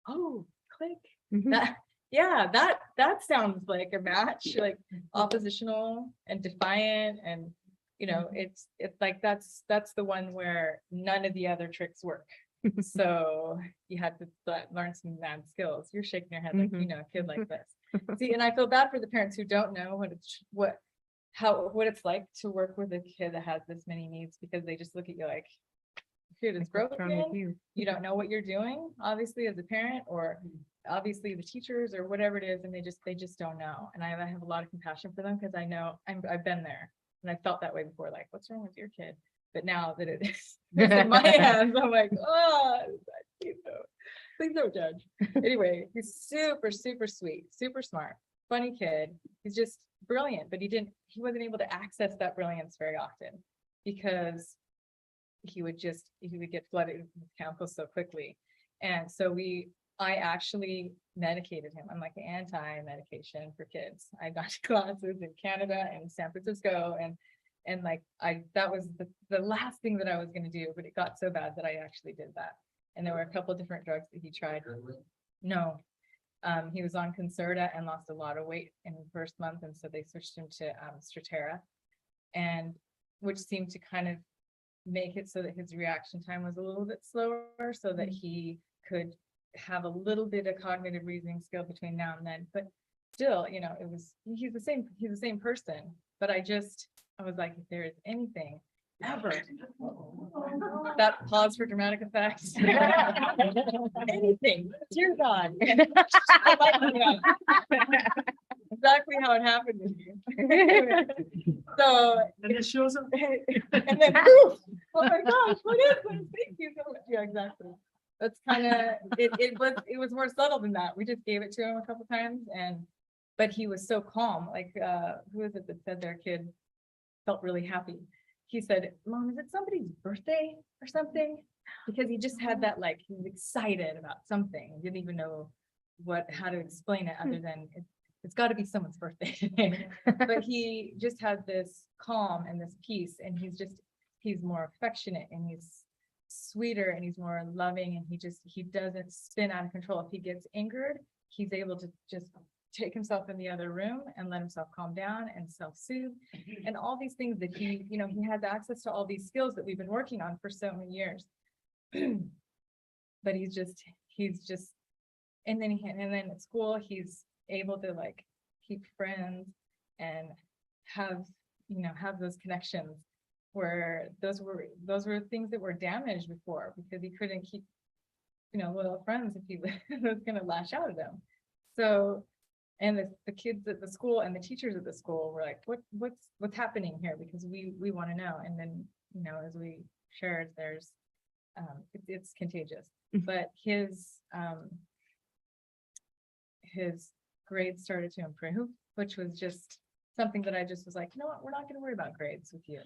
oh, click. That sounds like a match, like oppositional and defiant. And, you know, it's like, that's the one where none of the other tricks work. So you had to learn some mad skills. You're shaking your head like, you know, a kid like this. See, and I feel bad for the parents who don't know what it's like to work with a kid that has this many needs, because they just look at you like, kid is broken. You don't know what you're doing, obviously, as a parent, or obviously the teachers, or whatever it is, and they just don't know. And I have a lot of compassion for them, because I know I've been there and I felt that way before, like, what's wrong with your kid? But now that it's in my hands, I'm like, oh, please don't judge. Anyway, he's super, super sweet, super smart, funny kid. He's just brilliant, but he wasn't able to access that brilliance very often, because he would get flooded with chemicals so quickly. And so I actually medicated him. I'm like an anti-medication for kids. I got to classes in Canada and San Francisco, and like that was the last thing that I was going to do, but it got so bad that I actually did that. And there were a couple different drugs that he tried. No, he was on Concerta and lost a lot of weight in the first month, and so they switched him to Strattera, and which seemed to kind of make it so that his reaction time was a little bit slower, so that he could have a little bit of cognitive reasoning skill between now and then. But still, you know, he's the same person. But I was like, if there is anything ever, that pause for dramatic effect, anything, dear God. I like that. Exactly how it happened with you. So, and it shows up, and then poof, oh my gosh, what is this? Thank you so much. Yeah, exactly. That's kind of it was more subtle than that. We just gave it to him a couple times, but he was so calm. Like, who is it that said their kid felt really happy? He said, Mom, is it somebody's birthday or something? Because he just had that, like, he was excited about something. He didn't even know how to explain it other than it's got to be someone's birthday. But he just had this calm and this peace, and he's more affectionate, and he's sweeter, and he's more loving, and he doesn't spin out of control. If he gets angered, he's able to just take himself in the other room and let himself calm down and self-soothe, and all these things that he has access to all these skills that we've been working on for so many years. But he's just, and then at school, he's able to, like, keep friends and have those connections, where those were things that were damaged before, because he couldn't keep, loyal friends if he was going to lash out at them. So, and the kids at the school and the teachers at the school were like, what's happening here? Because we want to know. And then, as we shared, there's, it's contagious, but his grades started to improve, which was just something that I just was like, you know what, we're not going to worry about grades with you.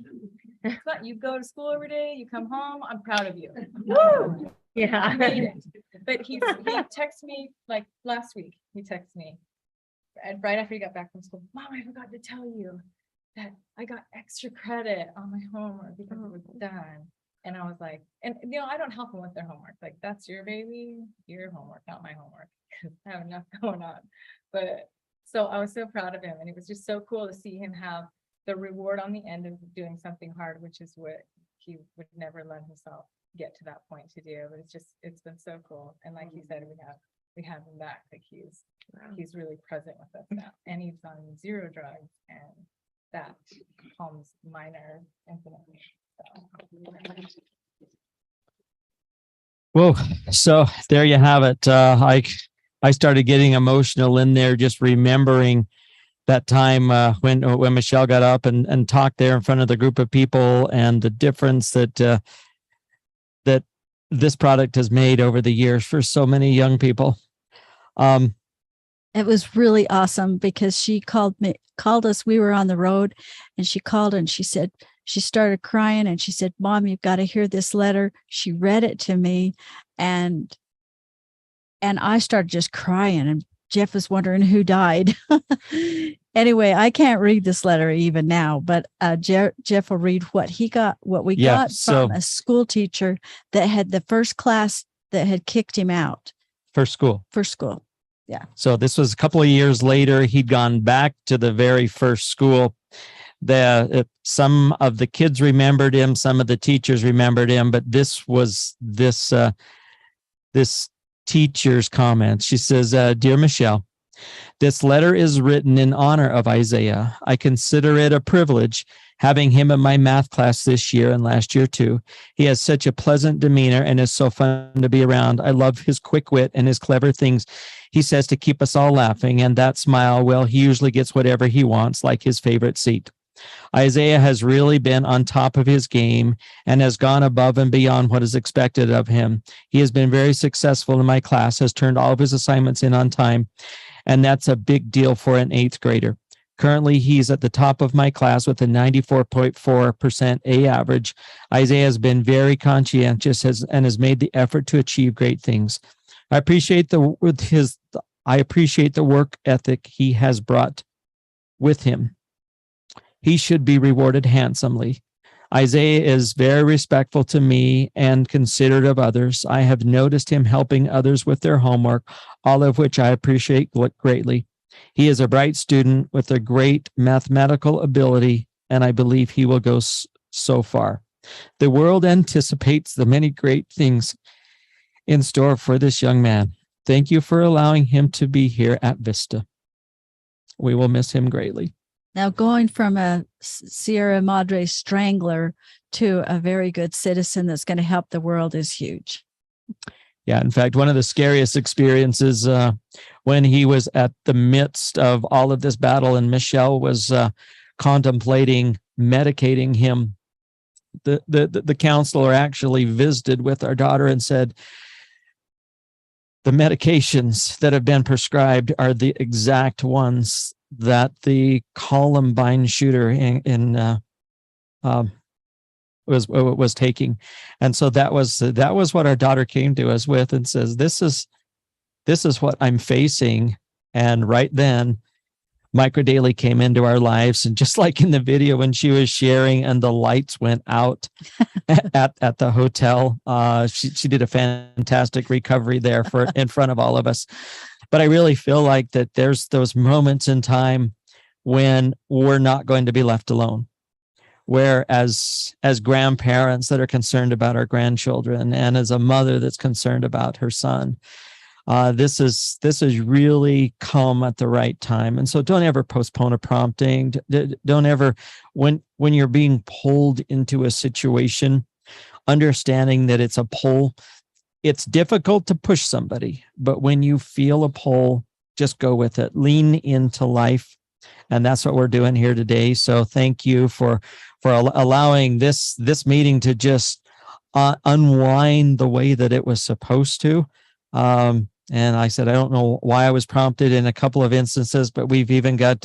You go to school every day, you come home, I'm proud of you. Woo! Yeah. But he texted me like last week. He texted me and right after he got back from school, Mom, I forgot to tell you that I got extra credit on my homework because it was done. And I was like, and you know, I don't help them with their homework. Like, that's your baby, your homework, not my homework, because I have enough going on. But so I was so proud of him, and it was just so cool to see him have the reward on the end of doing something hard, which is what he would never let himself get to that point to do. But it's been so cool. And like you said, we have him back. Like he's really present with us now, and he's on 0 drugs, and that calms my nerves infinitely. So. Whoa. So there you have it. I started getting emotional in there, just remembering that time when Michelle got up and talked there in front of the group of people, and the difference that that this product has made over the years for so many young people. It was really awesome because she called us. We were on the road, and she called and she said, she started crying and she said, Mom, you've got to hear this letter. She read it to me, and I started just crying, and Jeff was wondering who died. Anyway, I can't read this letter even now, but Jeff will read what we got from a school teacher that had the first class that had kicked him out. First school. Yeah. So this was a couple of years later. He'd gone back to the very first school. Some of the kids remembered him, some of the teachers remembered him, but this was this teacher's comments. She says, Dear Michelle, this letter is written in honor of Isaiah. I consider it a privilege having him in my math class this year and last year too. He has such a pleasant demeanor and is so fun to be around. I love his quick wit and his clever things he says to keep us all laughing, and that smile, well, he usually gets whatever he wants, like his favorite seat. Isaiah has really been on top of his game and has gone above and beyond what is expected of him. He has been very successful in my class, has turned all of his assignments in on time, and that's a big deal for an 8th grader. Currently, he's at the top of my class with a 94.4% A average. Isaiah has been very conscientious and has made the effort to achieve great things. I appreciate the work ethic he has brought with him. He should be rewarded handsomely. Isaiah is very respectful to me and considerate of others. I have noticed him helping others with their homework, all of which I appreciate greatly. He is a bright student with a great mathematical ability, and I believe he will go so far. The world anticipates the many great things in store for this young man. Thank you for allowing him to be here at Vista. We will miss him greatly. Now, going from a Sierra Madre strangler to a very good citizen that's going to help the world is huge. Yeah, in fact, one of the scariest experiences when he was at the midst of all of this battle and Michelle was contemplating medicating him, the counselor actually visited with our daughter and said, the medications that have been prescribed are the exact ones that the Columbine shooter was taking. And so that was what our daughter came to us with and says, this is what I'm facing. And right then Micro Daily came into our lives, and just like in the video when she was sharing and the lights went out at the hotel, she did a fantastic recovery there in front of all of us. But I really feel like that there's those moments in time when we're not going to be left alone, where as grandparents that are concerned about our grandchildren, and as a mother that's concerned about her son, this is really come at the right time. And so don't ever postpone a prompting. Don't ever, when you're being pulled into a situation, understanding that it's a pull. It's difficult to push somebody, but when you feel a pull, just go with it. Lean into life. And that's what we're doing here today. So thank you for allowing this meeting to just unwind the way that it was supposed to. And I said, I don't know why I was prompted in a couple of instances, but we've even got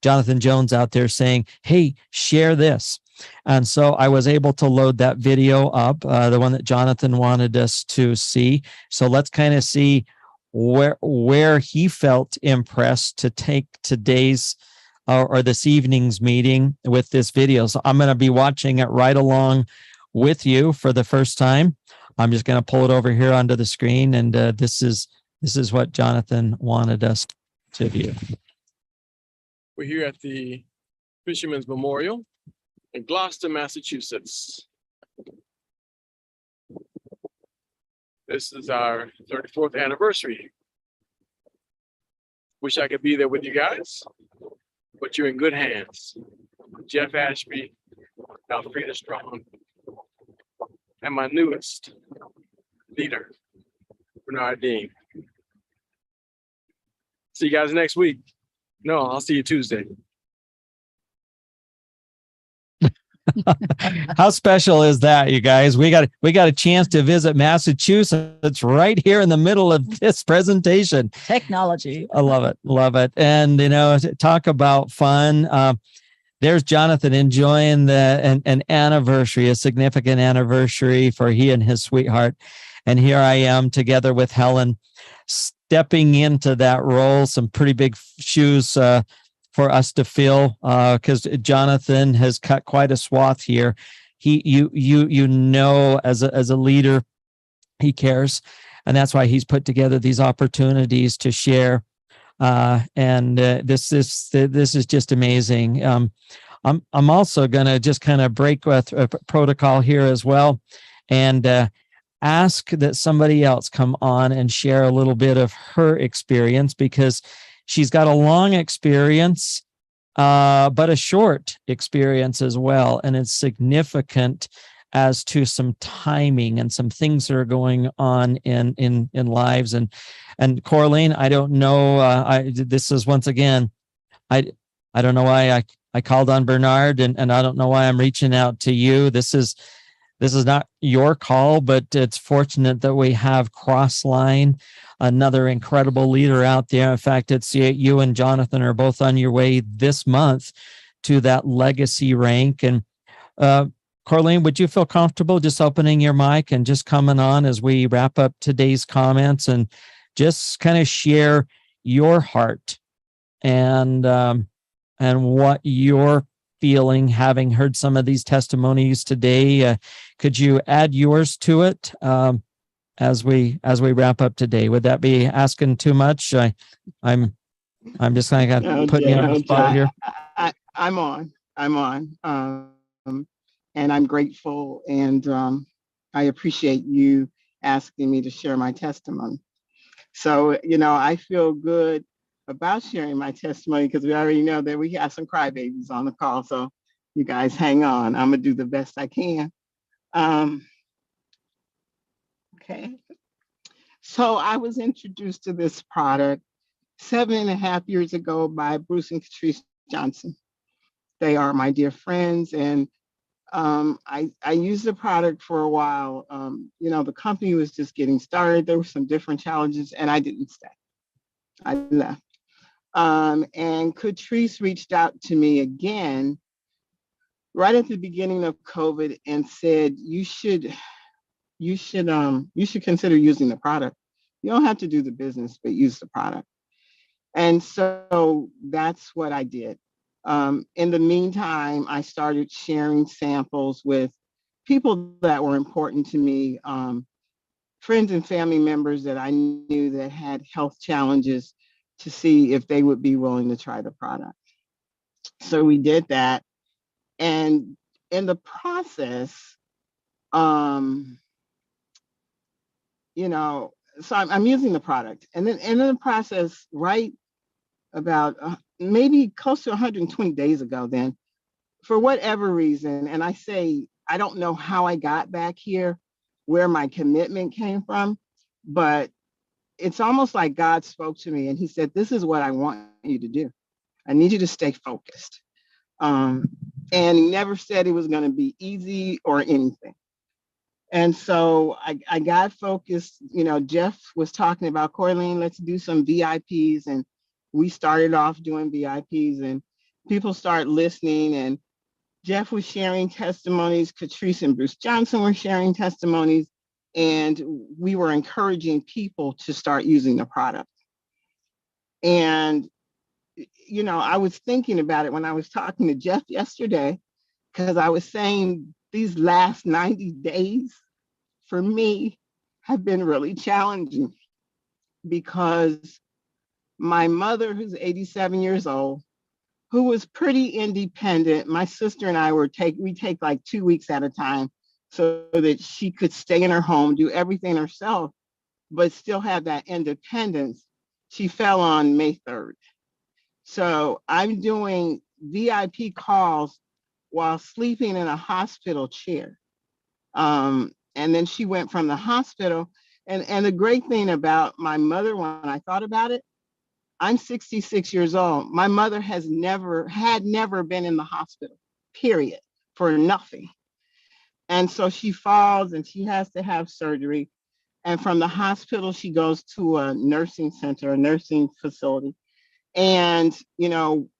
Jonathan Jones out there saying, hey, share this. And so I was able to load that video up, the one that Jonathan wanted us to see. So let's kind of see where he felt impressed to take today's or this evening's meeting with this video. So I'm going to be watching it right along with you for the first time. I'm just going to pull it over here onto the screen, and this is what Jonathan wanted us to view. We're here at the Fisherman's Memorial in Gloucester, Massachusetts. This is our 34th anniversary. Wish I could be there with you guys, but you're in good hands. Jeff Ashby, Alfreda Strong, and my newest leader, Bernard Dean. See you guys next week. No, I'll see you Tuesday. How special is that, you guys? We got a chance to visit Massachusetts right here in the middle of this presentation. Technology. I love it. Love it. And, talk about fun. There's Jonathan enjoying an anniversary, a significant anniversary for he and his sweetheart. And here I am together with Helen, stepping into that role, some pretty big shoes for us to fill, because Jonathan has cut quite a swath here. You know, as a leader, he cares, and that's why he's put together these opportunities to share. This is just amazing. I'm also going to just kind of break with protocol here as well, and ask that somebody else come on and share a little bit of her experience, because she's got a long experience, but a short experience as well. And it's significant as to some timing and some things that are going on in lives. And Coraline, I don't know, this is once again, I don't know why I called on Bernard, and I don't know why I'm reaching out to you. This is not your call, but it's fortunate that we have Crossline, another incredible leader out there. In fact, it's you and Jonathan are both on your way this month to that legacy rank. And Coraline, would you feel comfortable just opening your mic and just coming on as we wrap up today's comments and just kind of share your heart and what you're feeling, having heard some of these testimonies today? Could you add yours to it as we wrap up today? Would that be asking too much? I'm just kind of putting you on the spot here. I'm on, and I'm grateful, and I appreciate you asking me to share my testimony. So, I feel good about sharing my testimony, because we already know that we have some crybabies on the call. So you guys hang on. I'm going to do the best I can. Okay. So I was introduced to this product 7.5 years ago by Bruce and Catrice Johnson. They are my dear friends, and I used the product for a while. The company was just getting started. There were some different challenges, and I didn't stay. I left. And Catrice reached out to me again right at the beginning of COVID and said, you should consider using the product. You don't have to do the business, but use the product. And so that's what I did. In the meantime, I started sharing samples with people that were important to me, friends and family members that I knew that had health challenges, to see if they would be willing to try the product. So we did that. And in the process, so I'm using the product. And then in the process, right about maybe close to 120 days ago then, for whatever reason, and I say, I don't know how I got back here, where my commitment came from, but it's almost like God spoke to me and he said, this is what I want you to do. I need you to stay focused. And he never said it was going to be easy or anything. And so I got focused. You know, Jeff was talking about, Coraline, let's do some VIPs. And we started off doing VIPs and people start listening. And Jeff was sharing testimonies. Catrice and Bruce Johnson were sharing testimonies. And we were encouraging people to start using the product. And, you know, I was thinking about it when I was talking to Jeff yesterday, because I was saying these last 90 days for me have been really challenging because my mother, who's 87 years old, who was pretty independent, my sister and I we take like 2 weeks at a time so that she could stay in her home, do everything herself, but still have that independence. She fell on May 3rd. So I'm doing VIP calls while sleeping in a hospital chair. And then she went from the hospital. And the great thing about my mother, when I thought about it, I'm 66 years old. My mother had never been in the hospital, period, for nothing. And so she falls and she has to have surgery. And from the hospital, she goes to a nursing center, a nursing facility. And, you know,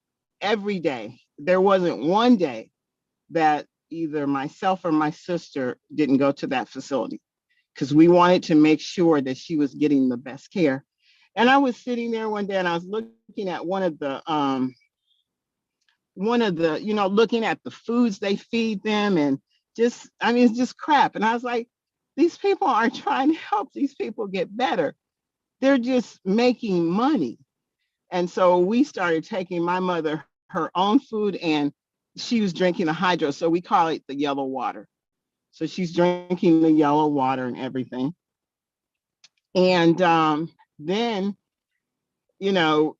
every day, there wasn't one day that either myself or my sister didn't go to that facility because we wanted to make sure that she was getting the best care. And I was sitting there one day and I was looking at one of the, you know, looking at the foods they feed them and just, I mean, it's just crap. And I was like, these people aren't trying to help these people get better. They're just making money. And so we started taking my mother her own food and she was drinking the hydro. So we call it the yellow water. So she's drinking the yellow water and everything. And then, you know,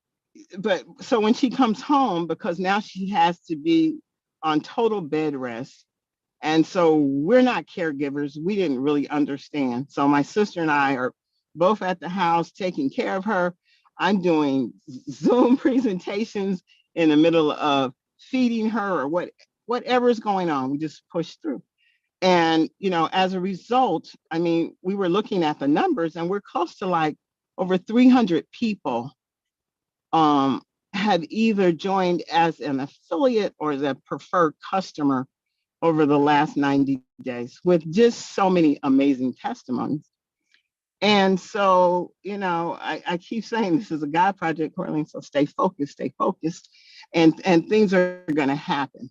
but so when she comes home, because now she has to be on total bed rest. And so we're not caregivers. We didn't really understand. So my sister and I are both at the house taking care of her. I'm doing Zoom presentations in the middle of feeding her or whatever's going on. We just push through. And, you know, as a result, I mean, we were looking at the numbers and we're close to like over 300 people have either joined as an affiliate or as a preferred customer over the last 90 days with just so many amazing testimonies. And so, you know, I keep saying this is a God project, Coraline, so stay focused, and things are going to happen.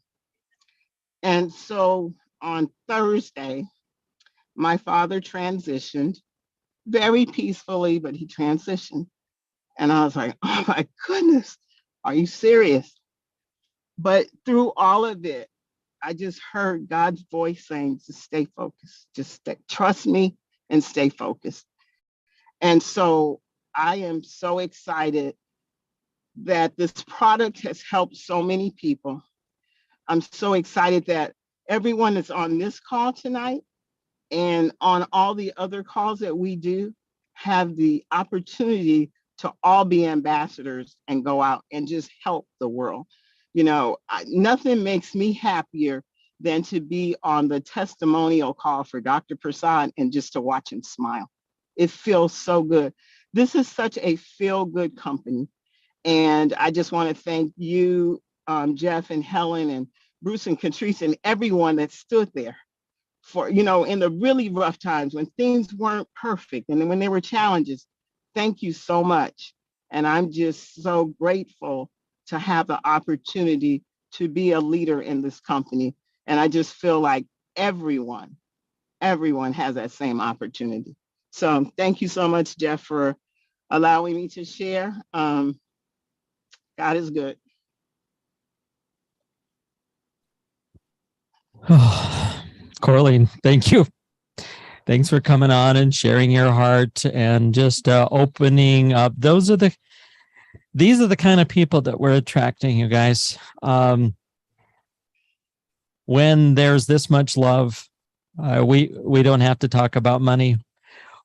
And so on Thursday, my father transitioned very peacefully, but he transitioned. And I was like, oh my goodness, are you serious? But through all of it, I just heard God's voice saying, just stay focused, trust me and stay focused. And so I am so excited that this product has helped so many people. I'm so excited that everyone that's on this call tonight and on all the other calls that we do have the opportunity to all be ambassadors and go out and just help the world. You know, nothing makes me happier than to be on the testimonial call for Dr. Prasad and just to watch him smile. It feels so good. This is such a feel-good company. And I just want to thank you, Jeff and Helen and Bruce and Catrice and everyone that stood there for, you know, in the really rough times when things weren't perfect and when there were challenges. Thank you so much. And I'm just so grateful to have the opportunity to be a leader in this company. And I just feel like everyone has that same opportunity. So thank you so much, Jeff, for allowing me to share. God is good. Oh, Coraline, thank you. Thanks for coming on and sharing your heart and just opening up. These are the kind of people that we're attracting, you guys. When there's this much love, we don't have to talk about money.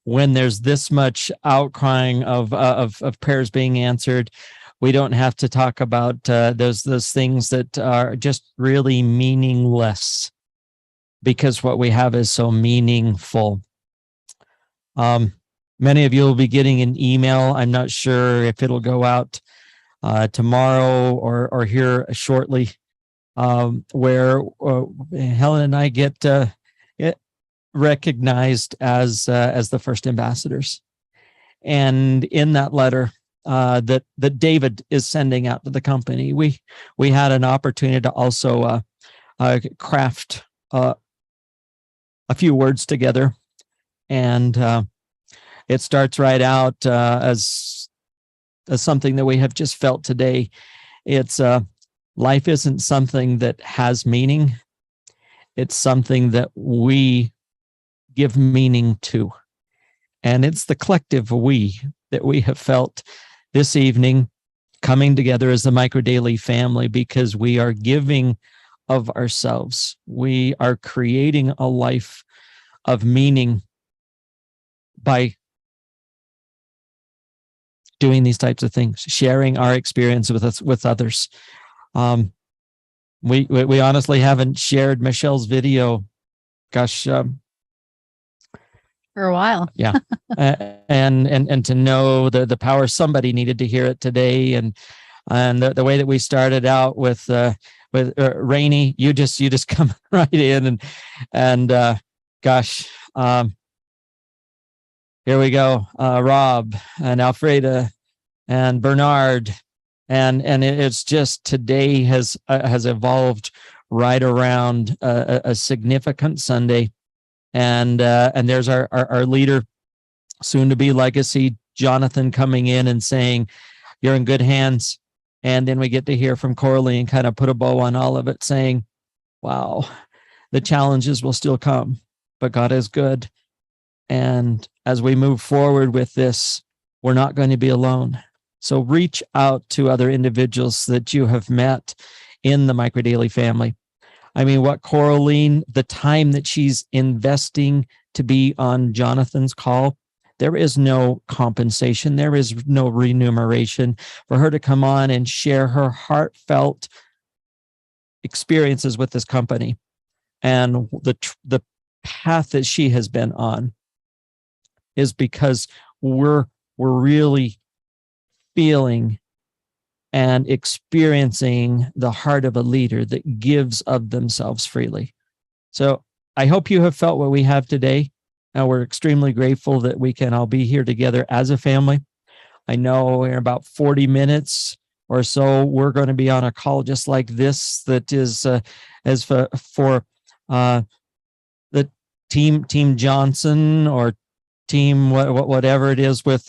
When there's this much outcrying of prayers being answered, we don't have to talk about those things that are just really meaningless. because what we have is so meaningful. Many of you will be getting an email. I'm not sure if it'll go out tomorrow or here shortly, where Helen and I get recognized as the first ambassadors. And in that letter that David is sending out to the company, we had an opportunity to also craft a few words together, and it starts right out as something that we have just felt today. It's life isn't something that has meaning. It's something that we give meaning to. And it's the collective we that we have felt this evening coming together as the Micro Daily family, because we are giving of ourselves. We are creating a life of meaning by doing these types of things, sharing our experience with others. We honestly haven't shared Michelle's video, gosh, for a while. Yeah. And to know the power, somebody needed to hear it today. And the way that we started out with Rainey, you just come right in and gosh, here we go. Rob and Alfreda and Bernard. And it's just today has evolved right around a significant Sunday. And there's our leader, soon to be legacy, Jonathan, coming in and saying, you're in good hands. And then we get to hear from Coraline and kind of put a bow on all of it, saying, wow, the challenges will still come, but God is good. And as we move forward with this, we're not going to be alone. So reach out to other individuals that you have met in the Micro Daily family. I mean, what Coraline, the time that she's investing to be on Jonathan's call, there is no compensation. There is no remuneration for her to come on and share her heartfelt experiences with this company and the path that she has been on is because we're really feeling and experiencing the heart of a leader that gives of themselves freely. So I hope you have felt what we have today. And we're extremely grateful that we can all be here together as a family. I know in about 40 minutes or so, we're going to be on a call just like this that is as for the team Johnson or team whatever it is with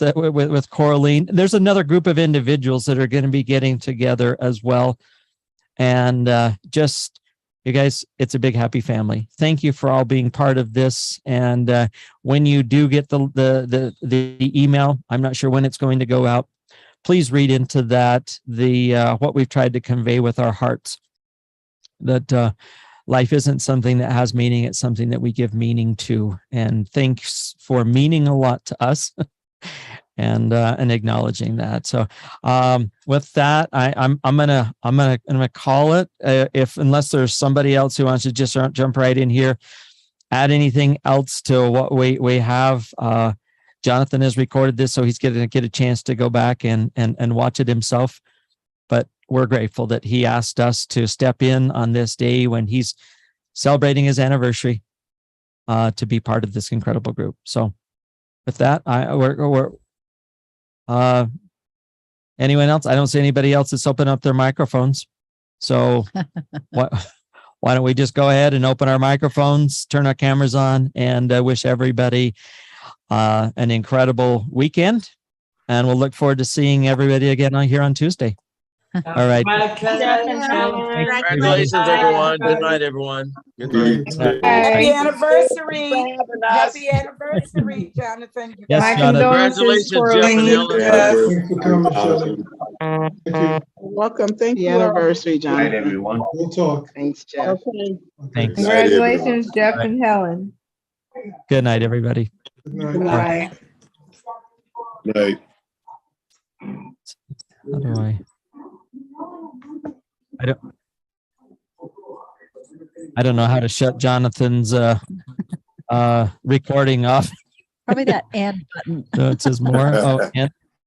Coraline. There's another group of individuals that are going to be getting together as well, and just you guys, it's a big happy family. Thank you for all being part of this. And when you do get the email, I'm not sure when it's going to go out, please read into that what we've tried to convey with our hearts, that life isn't something that has meaning. It's something that we give meaning to. And thanks for meaning a lot to us and acknowledging that. So with that, I'm gonna call it. Unless there's somebody else who wants to just jump right in here, add anything else to what we have. Jonathan has recorded this, so he's going to get a chance to go back and watch it himself. But we're grateful that he asked us to step in on this day when he's celebrating his anniversary to be part of this incredible group. So with that, anyone else? I don't see anybody else that's opened up their microphones. So why don't we just go ahead and open our microphones, turn our cameras on, and wish everybody an incredible weekend. And we'll look forward to seeing everybody again here on Tuesday. All right. Congratulations, everyone. Good night, everyone. Good night. Happy anniversary. Happy anniversary, Jonathan. Yes, My Jonathan. condolences, Congratulations, Jeff and Coraline. Ellen. Welcome. Thank The you. anniversary, John. everyone. We'll talk. Thanks, Jeff. Okay. Thanks. Congratulations, Jeff and Helen. Good night, everybody. Good Bye. Right. How do I don't. I don't know how to shut Jonathan's recording off. Probably that and button. No, it says more. Oh, and